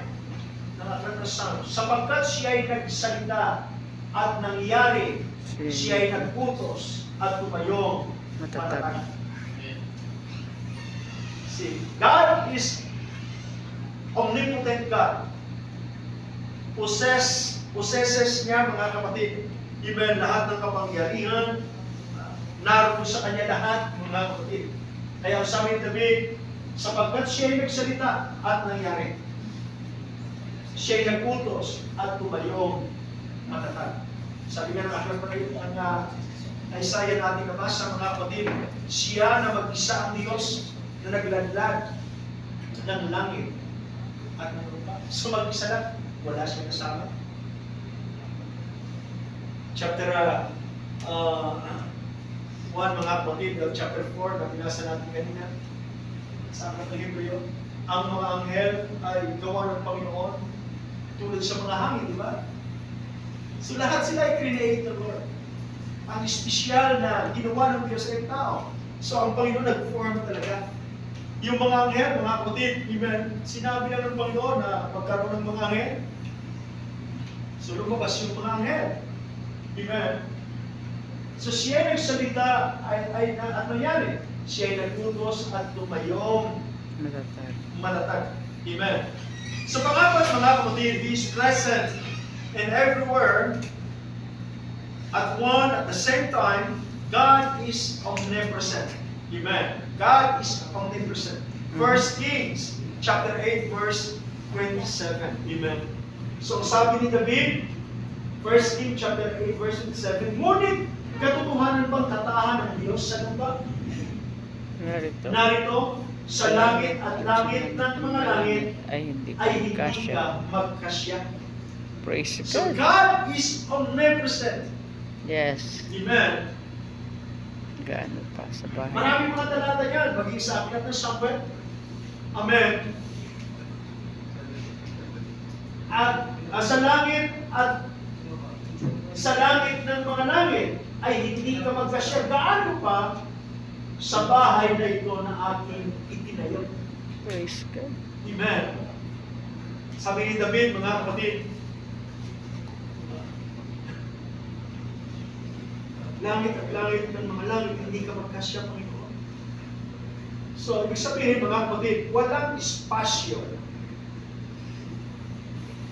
ng aklat ng Psalms, sapagkat siya ay nagsalita at nangyari, siya ay nagputos at tumayong matatag. See, God is omnipotent God. Possesses niya, mga kapatid, amen, lahat ng kapangyarihan, naroon sa kanya lahat, mga kapatid. Kaya sabi ni David, sapagkat siya ay nagsalita at nangyari, siya ay nagputos at tumayong matatag. Sabi nga ng aklat ng Isaiah natin nabasa, mga kapatid, siya na mag-isa ang Diyos na nagladlad ng langit at ng lupa. So mag-isa lang, wala siya kasama. Chapter 1, mga kapatid, chapter 4, na binasa natin kanina, sa aklat ng Hebreo, ang mga anghel ay gawa ng Panginoon tulad sa mga hangin, di ba? So lahat sila ay creator, Lord. Ang espesyal na ginawa ng Diyos ay tao. So ang Panginoon nag-form talaga. Yung mga anghel, mga kapatid, amen, sinabi lang ng Panginoon na magkaroon ng mga anghel. So lumabas yung mga anghel. Amen. So siya ay nagsalita, ay ano nangyari? Siya ay nagputos at tumayong matatag. Amen. So pangapat, mga kapatid, He is present and everywhere at the same time. God is omnipresent. Amen. God is omnipresent. 1 Kings chapter 8 verse 27. Amen. So sabi ni David, 1 Kings chapter 8 verse 27, ngunit katotohanan bang tatahan ng Diyos sa lupa? Narito sa langit at langit ng mga langit ay hindi ka magkasya. Praise So God. God is omnipresent. Yes. Amen. Gaano pa sa bahay. Maraming mga talata yan, maging sa aklat ng Samuel. Amen. At sa langit ng mga langit ay hindi ka magkasya. Gaano pa sa bahay na ito na aking na yun. Praise God. Amen. Sabi ni David, mga kapatid, langit at langit ng mga langit, hindi ka magkasya, Panginoon. So, ibig sabihin, mga kapatid, walang espasyo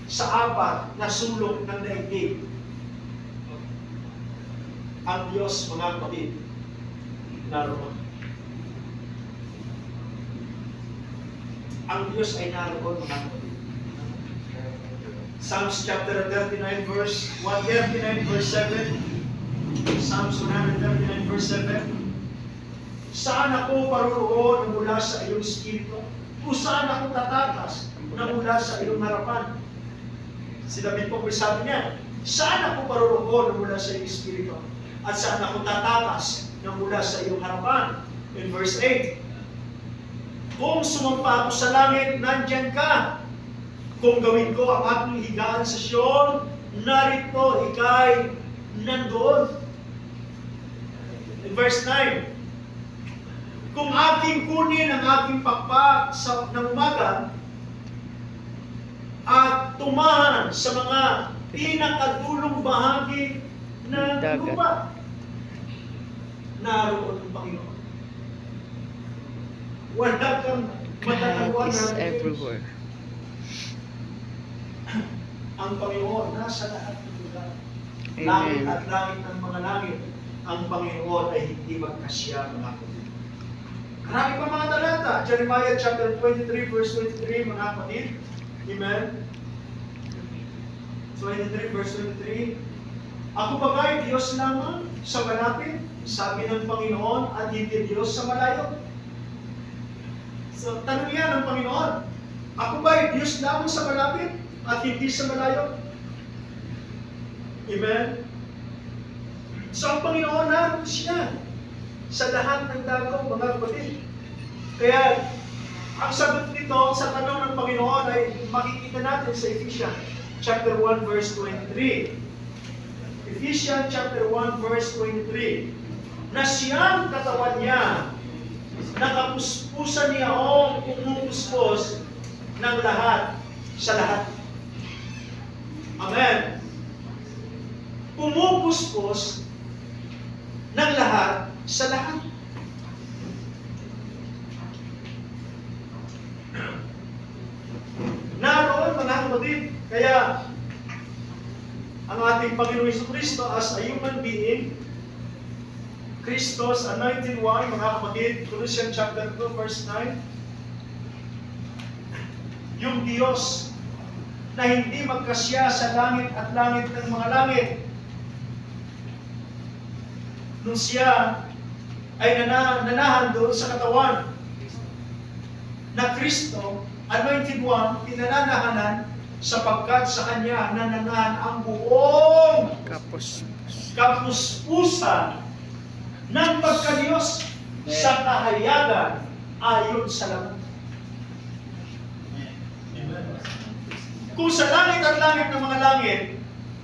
sa apat na sulok ng daigdig. Ang Diyos, mga kapatid, naroon. Ang Diyos ay naroon, mga kapatid. Psalms chapter 39 verse 139 verse 7. Psalms 139 verse 7. Saan ako paroroon na mula sa iyong espiritu? O saan ako tatakas na mula sa iyong harapan? Si David po sabi niya, saan ako paroroon na mula sa iyong espiritu? At saan ako tatakas na mula sa iyong harapan? In verse 8, kung sumampa ako sa langit, nandyan ka. Kung gawin ko ang aking higaan sa Sion, narito ika'y nandoon. In verse 9, kung aking kunin ang aking pakpak ng umaga at tumahan sa mga pinakadulong bahagi ng lupa, naroon ang Panginoon. Wala kang matatagwan God is na everywhere. ang Panginoon nasa lahat ng lugar. Amen. Langit at langit ng mga langit, ang Panginoon ay hindi magkasya, mga kapatid. Marami pa mga talata. Jeremiah chapter 23 verse 23, mga kapatid. Amen. 23 verse 23. Ako bagay Diyos lamang sa malapit, sabi ng Panginoon, at hindi Diyos sa malayo. So, tanong yan ng Panginoon. Ako ba Diyos lamang sa malapit at hindi sa malayo? Amen? So, ang Panginoon naroon siya sa lahat ng dagaw, mga kapatid. Kaya, ang sagot nito sa tanong ng Panginoon ay makikita natin sa Ephesians chapter 1 verse 23. Ephesians chapter 1 verse 23. Na siyang katawan niya, nakapuspusan niya o pumupuspos ng lahat sa lahat. Amen. Pumupuspos ng lahat sa lahat. Naroon, mga kapatid, kaya ang ating Panginoon Jesucristo as a human being, Christos, anointed one, mga kapatid, Colossians chapter 2, verse 9, yung Diyos na hindi magkasya sa langit at langit ng mga langit, nung siya ay nanahan doon sa katawan na Kristo, anointed one, pinananahanan sapagkat sa Kanya nananahan ang buong kapuspusan ng pagka-Diyos sa kahayagan ayon sa laman. Kung sa langit at langit ng mga langit,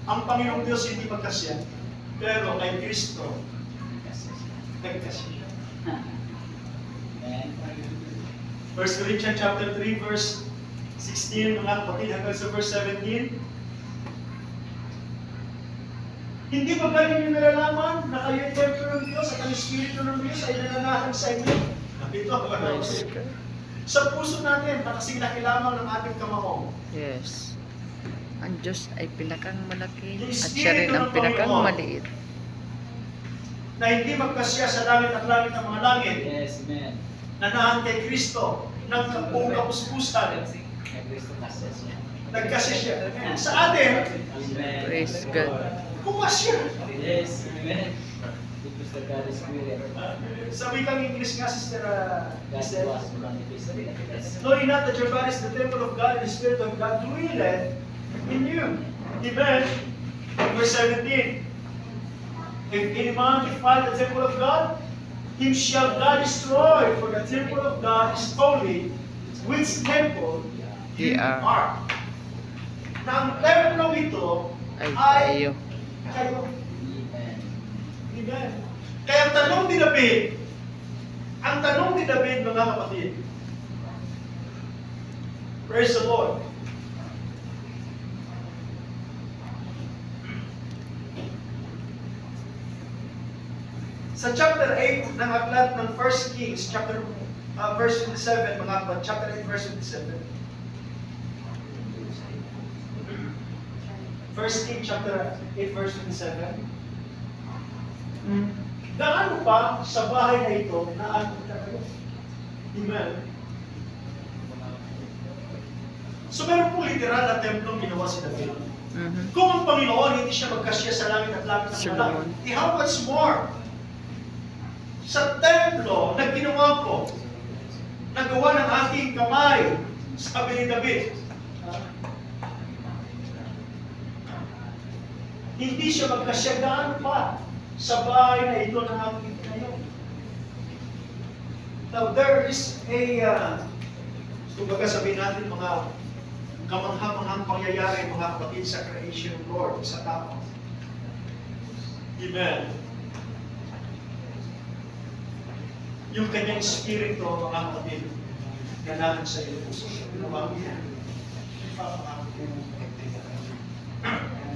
ang Panginoong Diyos hindi magkasya, pero kay Kristo, nagkasya. 1 Corinthians chapter 3, verse 16, mga kapatid, hanggang sa verse 17. Hindi ba ganyan yung nalalaman na kayo ay templo ng Diyos at ang Espiritu ng Diyos ay nananahan sa inyo? Ito, sa puso natin, na kasing nakilamang ng ating kamahong. Yes. Ang Diyos ay pinakang malaki at siya rin ang pinakang maliit. Na hindi magkasya sa langit at langit ng mga langit. Yes, amen. Nanahan kay Kristo ng buong kapuspusan. Nagkasya siya. Sa atin, Amen. Praise God. kumasya. Yes, amen. Because the God is Spirit. Sa wikang English nga, Sister, God was manifested. knowing not that your body is the temple of God and the Spirit of God dwelleth in you. Amen. Verse 17. If any man defile the temple of God, him shall God destroy, for the temple of God is holy, which temple ye are. Na ang templong ito Ay ay tayo. kayo. Amen. Amen. Kaya ang tanong ni David, mga kapatid, Praise the Lord. Sa chapter 8 ng aklat ng 1 Kings, verse 27, mga kapatid, chapter 8, verse 27. 1 Kings, chapter 8, verse 27. Gaano pa sa bahay na ito na ano tayo? Amen. So meron pong literal na templong ginawa si David. Kung ang Panginoon hindi siya magkasya sa langit at langit ng langit, how much more? Sa templo na ginawa ko, nagawa ng aking kamay, sabi ni David, hindi siya magkasya gaano pa sa bahay na ito ng aking ngayon. Now, there is a, kumbaga sabihin natin mga kamangha-manghang pangyayari, mga kapatid, sa creation of Lord, sa tao. Amen. Yung kanyang espiritu, mga kapatid, ganahan sa iyo.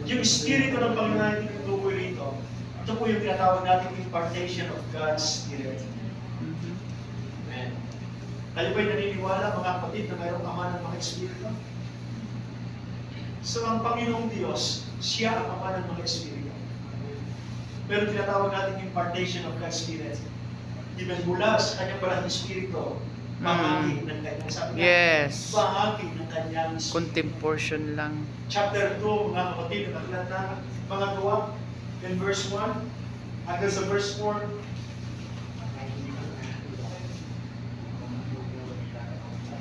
Yung espiritu ng Panginoon yung tukoy rito, ito po yung tinatawag natin impartation of God's Spirit. Amen. Kayo ba'y naniniwala, mga kapatid, na mayroong ama ng mga espiritu? So, ang Panginoong Diyos, siya ang ama ng mga espiritu. Pero tinatawag natin impartation of God's Spirit. Even mula sa kanyang balang espiritu, bahagi ng kanyang sabi Yes. bahagi ng kanyang espiritu. Kunting portion lang. Chapter 2, mga kapatid, ang aklat na mga gawa, in verse 1, hanggang sa verse 4.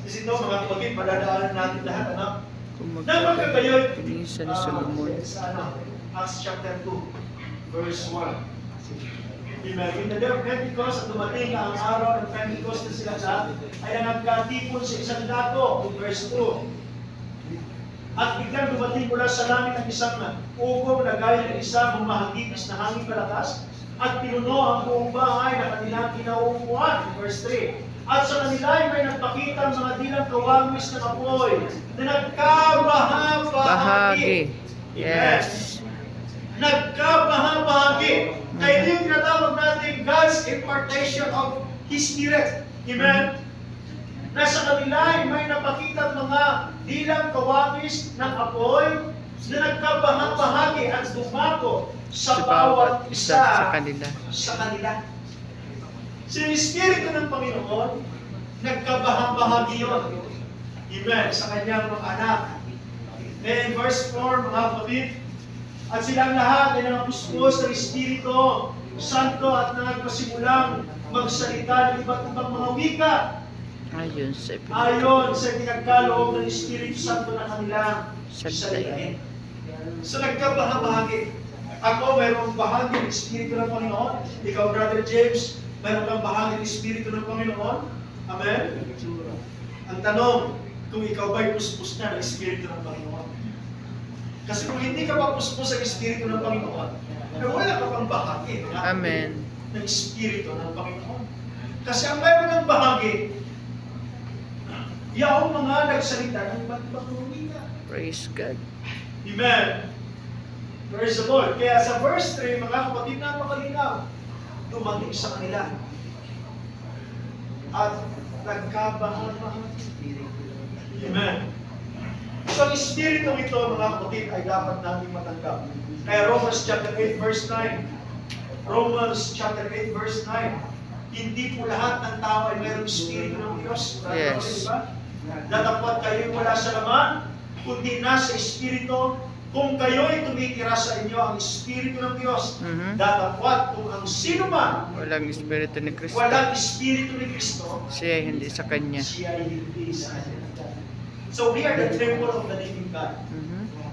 Kasi ito, mga kapatid, madadaanan natin lahat, anak. Kung Napagkagayoy, pinisa ni Solomon. sa Acts chapter 2, verse 1. Amen. In the day of Pentecost, at dumating na ang araw ng Pentecost na sila lahat, ay nagkatipon sa isang dato, verse 2. At biglang dumating mula sa langit ang isang ugong na gaya ng isang humahagipis na hangin malakas, at pinuno ang buong bahay na kanilang kinauupuan, verse 3. At sa kanila ay may nagpakita ang mga dilang kawangis ng apoy na nagkabahabahagi. Yes. Nagkabahabahagi. Kaya ito yung tinatawag natin God's impartation of His Spirit. Amen? Nasa kanila ay may napakita mga dilang kawangis ng apoy na nagkabahabahagi at dumako sa bawat isa sa kanila. So yung Espiritu ng Panginoon, nagkabahabahagi yun. Amen. Sa kanyang mga anak. And verse 4, mga kapatid, at silang lahat ay nangapuspos ng Espiritu Santo at nagpasimulang magsalita ng iba't ibang mga wika. Ayon sa pinagkaloob ng Espiritu Santo na kanilang salitain. So nagkabahabahagi. Ako, mayroong bahagi ng Espiritu ng Panginoon. Ikaw, Brother James, mayroong kang bahagi ng Espiritu ng Panginoon. Amen? Ang tanong, kung ikaw ba'y puspos na ng Espiritu ng Panginoon? Kasi kung hindi ka pa puspos ng Espiritu ng Panginoon, wala ka pang bahagi Amen. ng Espiritu ng Panginoon. Kasi ang mayroon ng bahagi, yaong mga nagsalita ng iba't ibang wika. Praise God. Amen. Praise the Lord. Kaya sa verse 3, mga kapatid, napakalinaw, dumating sa kanila. At nagkabahabahagi. Amen. So ang Espiritong ito, mga kapatid, ay dapat natin matanggap. Kaya Romans chapter 8, verse 9. Romans chapter 8, verse 9. Hindi po lahat ng tao ay mayroong Espiritu ng Diyos. Yes. Diba? Datapwat kayo wala sa laman, kundi nasa Espiritu. Kung kayo'y tumitira sa inyo ang Espiritu ng Diyos, datapwat kung ang sino man Walang Espiritu ni Kristo, walang Espiritu ni Kristo, siya ay hindi sa Kanya. siya ay hindi sa kanya. So we are the temple of the living God.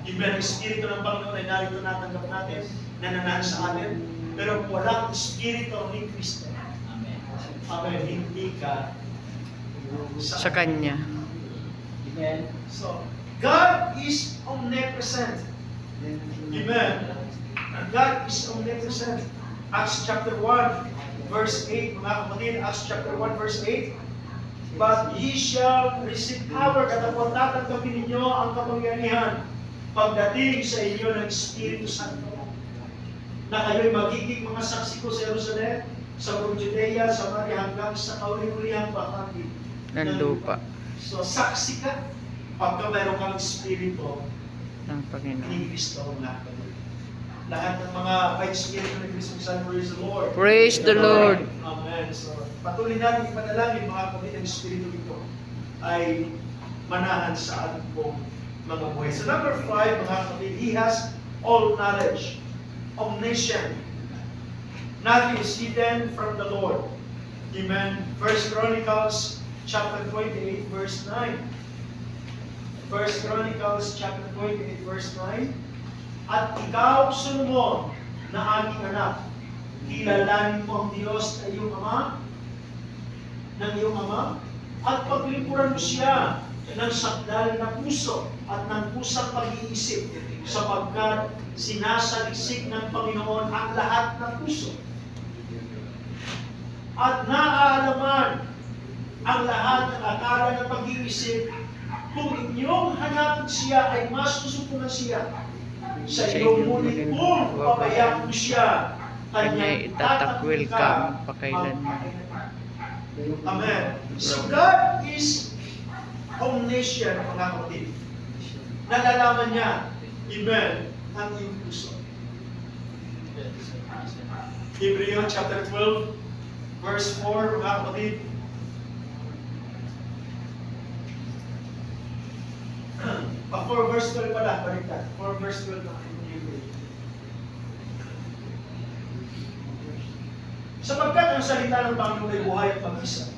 Amen. Ang Espiritu ng Panginoon ay narito natanggap natin, nananahan sa atin, pero walang Espiritu ni Kristo. Amen. Hindi ka Sa Kanya. Amen. So, God is omnipresent. Amen. God is omnipresent. Acts chapter 1, verse 8, mga kapatid, Acts chapter 1, verse 8. But ye shall receive power, katapos tatanggapin ninyo ang kapangyarihan pagdating sa inyo ng Espiritu Santo. Na kayo'y magiging mga saksi ko sa Jerusalem, sa buong Judea, Samaria, hanggang sa kauli-ulihang bahagi Ng lupa. So, saksi ka pagka mayroon kang Espiritu Ng Panginoon. ni Kristo na. Lahat ng mga pa-Espiritu ni Kristo sa praise the Lord. Praise the Lord. Amen. So, patuloy natin ipanalangin mga kapatid, ang Espiritu nito ay manahan sa ating pong mga buhay. So, number 5, mga kapatid, He has all knowledge. Omniscient. Nothing is hidden from the Lord. Amen. 1 Chronicles chapter 28, verse 9. 1 Chronicles chapter 28, verse 9. At ikaw, Solomon, na aking anak, kilalanin mo ang Diyos na iyong ama, ng iyong ama, at paglingkuran mo siya ng sakdal na puso at ng pusang pag-iisip, sapagkat sinasalisig ng Panginoon ang lahat ng puso. At naaalaman ang lahat ng akala ng pag-iisip, kung inyong hanapin siya ay mas susupunan siya. Sa iyong muling kung pabayaan mo siya, Kanya'y itatakwil ka magpakailanman. Amen. So God is omniscient, mga kapatid. Nalalaman niya, amen, ang iyong puso. Hebrew chapter 12, verse 4, mga kapatid. For verse 12 pala, baliktad. For verse 12 na. Sapagkat ang salita ng Panginoon ay buhay at pag-isa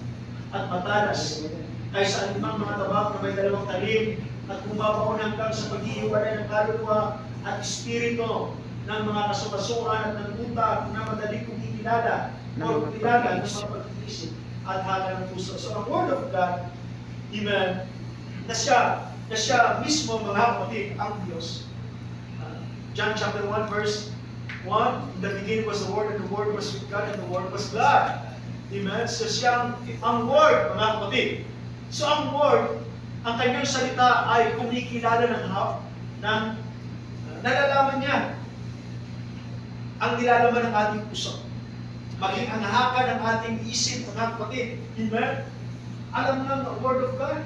at matalas kaysa anumang mga tabak na may dalawang talim at bumabaon hanggang sa paghihiwalay ng kaluluwa at espiritu ng mga kasukasuan at ng utak na madaling kong ikilala o kilala ng mga pag-iisip at hala ng puso. So ang Word of God, amen, na siya mismo, mga kapatid, ang Diyos. John chapter 1 verse 1, in the beginning was the Word, and the Word was with God, and the Word was God. Amen? So siya ang Word, mga kapatid. So ang Word, ang kanyang salita ay kumikilala ng nalalaman niya ang nilalaman ng ating puso. Maging ang haka ng ating isip, mga kapatid. Amen? Alam ng Word of God.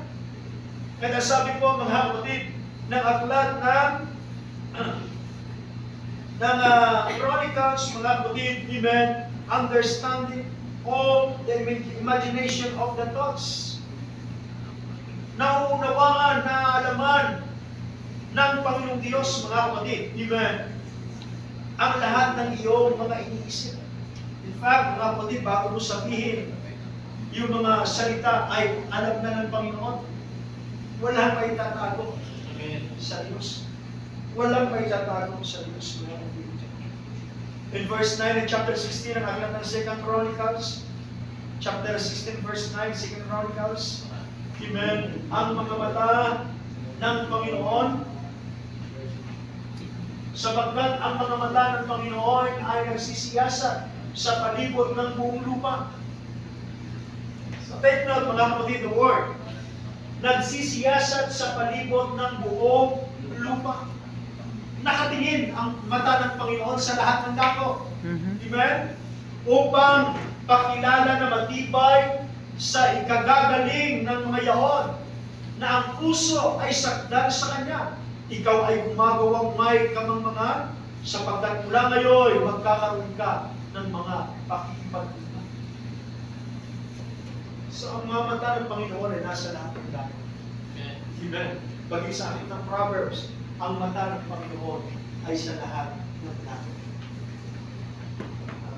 Kaya sabi po, mga kapatid, ng aklat ng Chronicles, mga kapatid, amen, understanding all the imagination of the thoughts. Nauunawaan, naalaman ng Panginoong Diyos, mga kapatid, amen, ang lahat ng iyong mga iniisip. In fact, mga kapatid, bago mo sabihin, yung mga salita ay alam na ng Panginoon. Walang may tatago sa Diyos. Walang may tatago sa Diyos. In verse 9 in chapter 16, ang aklat ng 2 Chronicles, chapter 16, verse 9, 2 Chronicles, amen, ang mga mata ng Panginoon, sapagkat ang mga mata ng Panginoon ay nagsisiyasat sa palibot ng buong lupa. So take note, mga kapatid, the word, nagsisiyasat sa palibot ng buong lupa. Nakatingin ang mata ng Panginoon sa lahat ng dako. Amen? Upang pakilala na matibay sa ikagagaling ng mga yaon na ang puso ay sakdal sa Kanya. Ikaw ay gumagawang may kamangmangan sapagkat mula ngayon magkakaroon ka ng mga pakikipag-ugnayan. So ang mga mata ng Panginoon ay nasa lahat ng dako. Amen. Bagay sa akin ng Proverbs, ang mata ng Panginoon ay sa lahat ng dako.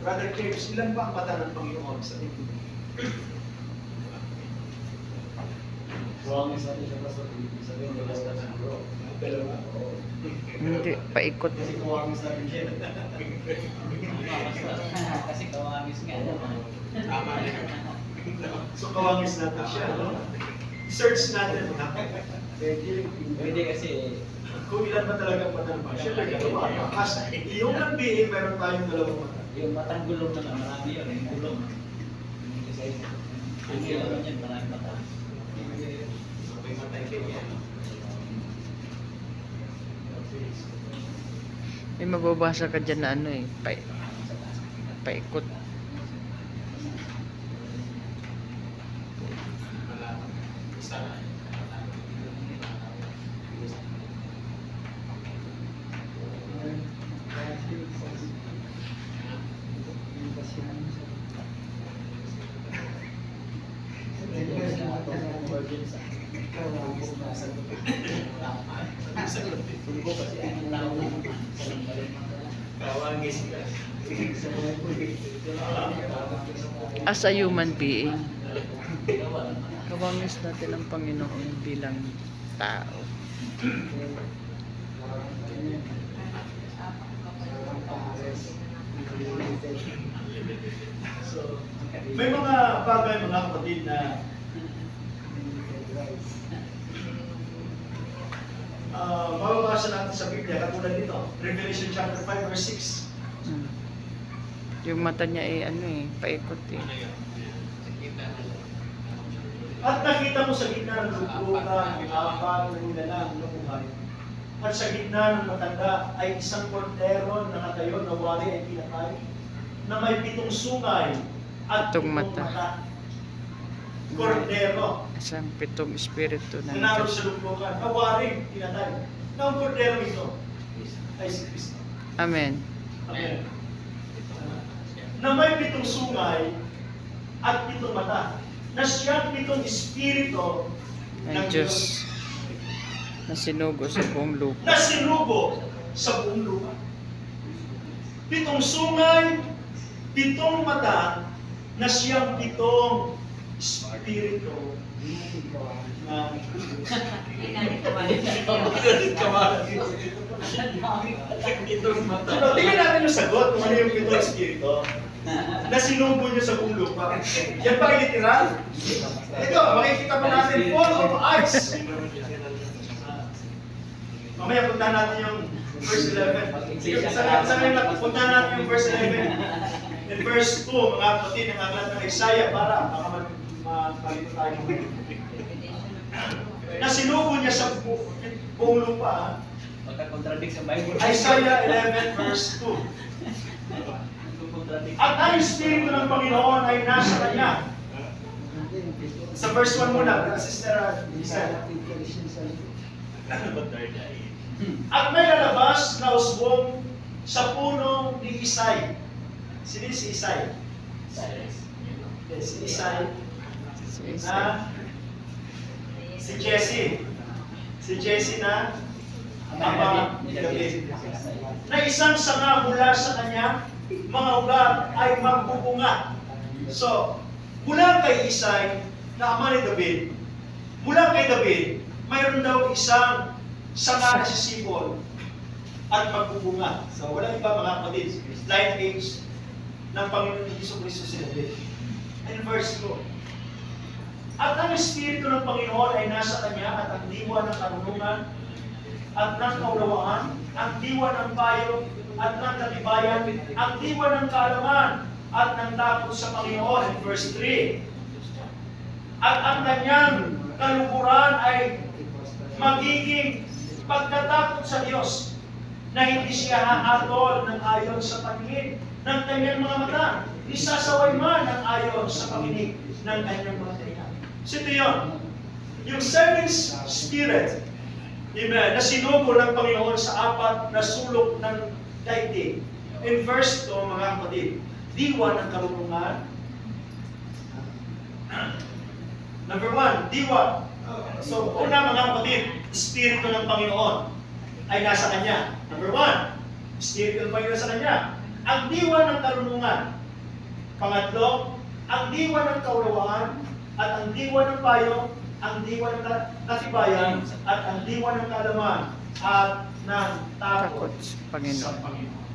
Brother James, ilan ba ang mata ng Panginoon sa tingin? Wrong is natin siya sa sabihin nila sa bro. Dalawa. Hindi, paikot. Kasi kawangis natin siya. Kasi kawangis nga. Tama na. So kawangis natin siya. No? Search natin. Pwede kasi Kung ilan ba talaga ang mata ng Panginoon? Siyempre, dalawa. As yung ng being, meron tayong dalawang mata. yung matang gulong na marami yun, yung gulong. Kasi, ang gulong yan, marami mata. May mababasa ka dyan na ano eh, paikot. As a human being, kawangis natin ang Panginoon bilang tao. May mga bagay mga kapatid na mababasa natin sa Biblia katulad nito, Revelation chapter 5 verse 6. Hmm. Yung mata niya eh, ano eh, paikot eh. At nakita mo sa gitna ng lugbukan ang apat na nilalang ng buhay. At sa gitna ng matanda ay isang kordero na nakatayo na wari ay pinatay, na may 7 sungay at 7 Pitong mata. mata. Kordero Isang 7 espiritu na ng naroon Diyos. sa lugbukan, na wari pinatay. Na ang kordero ito ay si Kristo. Amen. Amen. Na may 7 sungay at 7 mata, na siyang 7 espiritu Ng Diyos na sinugo sa buong lupa. na sinugo sa buong lupa. 7 sungay, 7 mata, na siyang 7 espiritu na tingnan natin yung sagot kung ano yung 7 espiritu na sinugo niyo sa buong lupa. Yan ba ay literal? Ito, makikita pa natin full of eyes. Mamaya punta natin yung verse 11. Sige, sa ngayon lang, punta natin yung verse 11. In verse 2, mga kapatid, ang aklat ng Isaiah para baka malito tayo. Na sinugo niya sa buong lupa. Magka-contradict sa Bible. Isaiah 11 verse 2. At ang Espiritu ng Panginoon ay nasa kanya. Sa verse 1 muna, Sister Isaiah. At may lalabas na usbong sa puno ni Isay. Sino si Isay? Si Isay na si Jesse. Si Jesse na ama ni David. Na isang sanga mula sa kanya, mga ugat ay magbubunga. So, mula kay Isay na ama ni David, mula kay David, mayroon daw isang sanga na sisipol at magbubunga. So, walang iba mga kapatid. Lineage ng Panginoon ni Jesucristo si David. And verse 2. At ang Espiritu ng Panginoon ay nasa kanya at ang diwa ng karunungan at ng kaunawaan, ang diwa ng payo at ng katibayan, ang diwa ng kaalaman at ng takot sa Panginoon. In verse 3. At ang kanyang kalukuran ay magiging pagkatakot sa Diyos, na hindi siya hahatol ng ayon sa paningin ng kanyang mga mata, isasaway man ng ayon sa panginig ng kanyang mga tenga. So ito yun, yung seven spirit, amen, na sinugo ng Panginoon sa apat na sulok ng daigdig. In verse 2, mga kapatid, diwa ng karunungan. Number 1, diwa. So, una mga kapatid, Espiritu ng Panginoon ay nasa Kanya. Number 1, Espiritu ng Panginoon sa Kanya. Ang diwa ng karunungan. Pangatlo, ang diwa ng kaunawaan at ang diwa ng payo, ang diwa ng katibayan at ang diwa ng kaalaman at ng takot Takot sa sa Panginoon. Panginoon.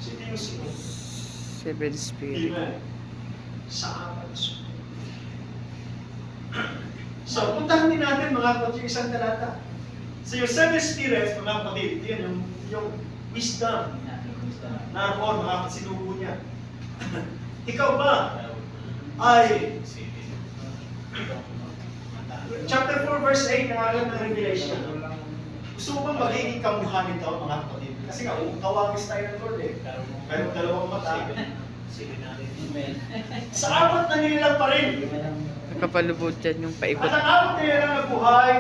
So, ito yung sunod. Seven Spirit. Amen. Sa apat na sunod. So, puntahan din natin mga kapatid yung isang talata. So, yung seven spirits, mga kapatid, yun yung wisdom. Naroon, mga kasinubo niya. Ikaw ba ay chapter 4 verse 8 ng alam ng Revelation. Gusto mo bang magiging kamukha nito, mga kapatid? Kasi nga, kawagis tayo ng Lord eh. Mayroong dalawang mata. Sige natin. Amen. Sa apat na nilalang pa rin. Nakapalubot yan yung At paikot. ang apat na nilalang na buhay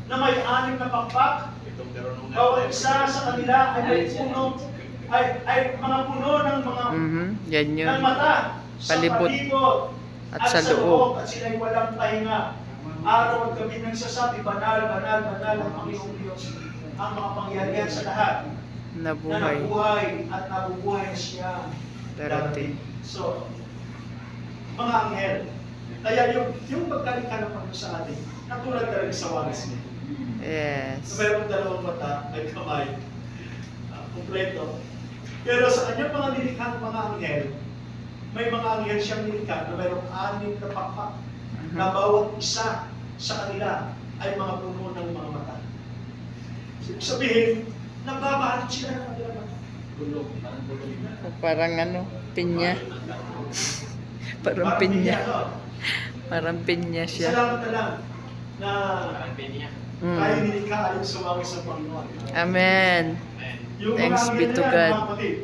na may 6 na pakpak, bawat isa sa kanila ay may puno, ay mga puno ng mga Yan yun. ng mata sa Palibot palibot at sa loob. at sila'y walang pahinga. Araw at gabi nagsasabi, banal, banal, banal ang Panginoong Diyos. Ang mga pangyarihan sa lahat na Nabuhay. nabuhay at nabubuhay na siya Darating. So, mga anghel. Kaya yung pagkalikha ng Panginoon sa atin, natulad talaga sa wagas niya. Yes. So, mayroong dalawang mata, may kamay, kumpleto. Pero sa kanyang mga nilikhang mga anghel, may mga anghel siyang nilikha na mayroong 6 na pakpak na bawat isa sa kanila ay mga puno ng mga mata. So, ibig sabihin, nagbabalot sila ng kanilang mata. Bulog. Parang bulog. Parang ano, pinya. Parang pinya. Parang pinya siya. Salamat na lang na Parang pinya. tayo nilikha ayon sa wangis ng Panginoon. Amen. Yung Thanks mga be anghel to na yan, God. mga kapatid,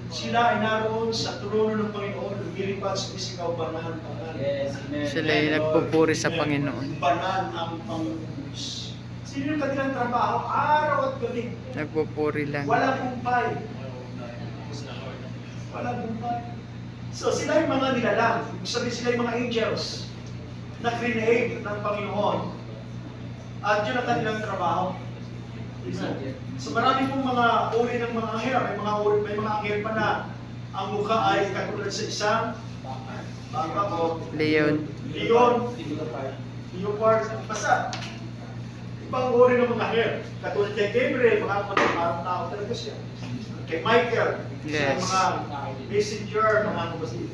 sila ay naroon sa trono ng Panginoon, lumilipad sa isigaw, banal, banal. Yes, amen. Sila ay nagpupuri sa Panginoon. Banal ang Panginoon. Sino yung kanilang trabaho? Araw at gabi. Nagpupuri lang. Walang kumpay. Walang kumpay. So sila yung mga nilalang. Ibig sabihin sila yung mga angels na create ng Panginoon. At yun ang kanilang trabaho. So marami pong mga uri ng mga anghel. May mga anghel pa na ang mukha ay katulad sa isang baka o Leon. leon, leopard, basta ibang uri ng mga anghel. Katulad kay Gabriel, mga kapatid, parang tao talaga siya. Kay Michael, Yes. sa mga messenger, mga kapatid.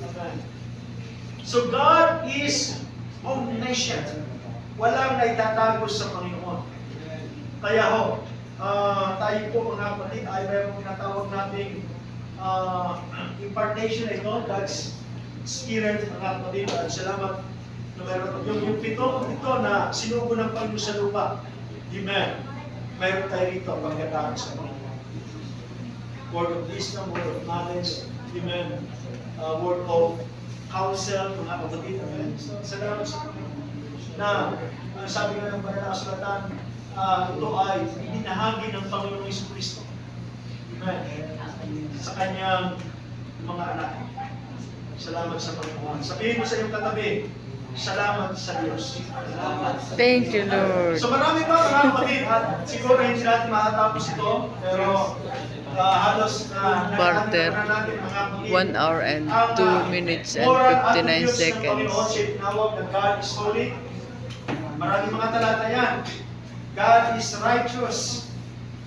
So God is omniscient. Walang naitatago sa Panginoon. Kaya ho, tayo po mga kapatid ay mayroong tinatawag nating impartation ito, God's Spirit, mga kapatid. At salamat na mayroon yung ito na sinugo ng Panginoon sa lupa. Amen. Mayroon tayo rito pagkatapos sa Panginoon. Word of wisdom, word of knowledge, amen. Word of counsel, mga kapatid. Amen. So, salamat sa Panginoon. Na, sabi nga ng banal na kasulatan, ito ay ibinahagi ng Panginoong Jesucristo. Amen. Sa kanyang mga anak. Salamat sa Panginoon. Sabihin mo sa iyong katabi, salamat sa Diyos. Salamat. Thank you, Lord. So marami pa mga kapatid at siguro hindi natin matatapos ito pero halos na Barter. natin mga kapatid. 1 hour and 2 minutes and moral 59 attributes ng seconds. Panginoon siya tinawag na God is holy. Maraming mga talata yan. God is righteous.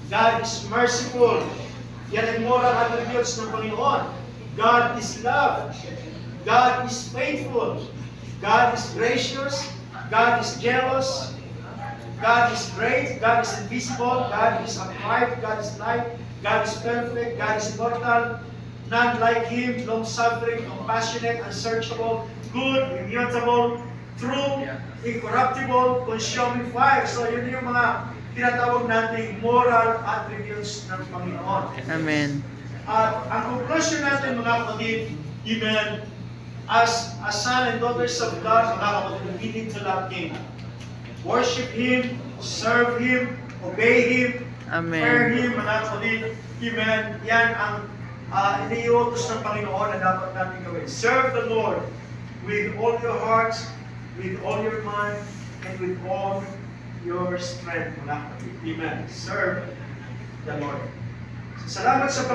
God is merciful. Yan ang moral attributes ng Panginoon. God is love. God is faithful. God is gracious. God is jealous. God is great. God is invisible. God is upright. God is light. God is perfect. God is immortal. None like Him. Long-suffering, compassionate, unsearchable, good, immutable, true, incorruptible, consuming fire. So yun yung mga tinatawag nating moral attributes ng Panginoon. Amen. At ang conclusion natin mga kapatid, amen, as a son and daughters of God, mga kapatid, we need to love Him. Worship Him, serve Him, obey Him, Amen. fear Him, mga kapatid. Amen. Yan ang iniutos ng Panginoon na dapat natin gawin. Serve the Lord with all your hearts, with all your mind, and with all your strength, mga kapatid. Amen. Serve the Lord. Salamat sa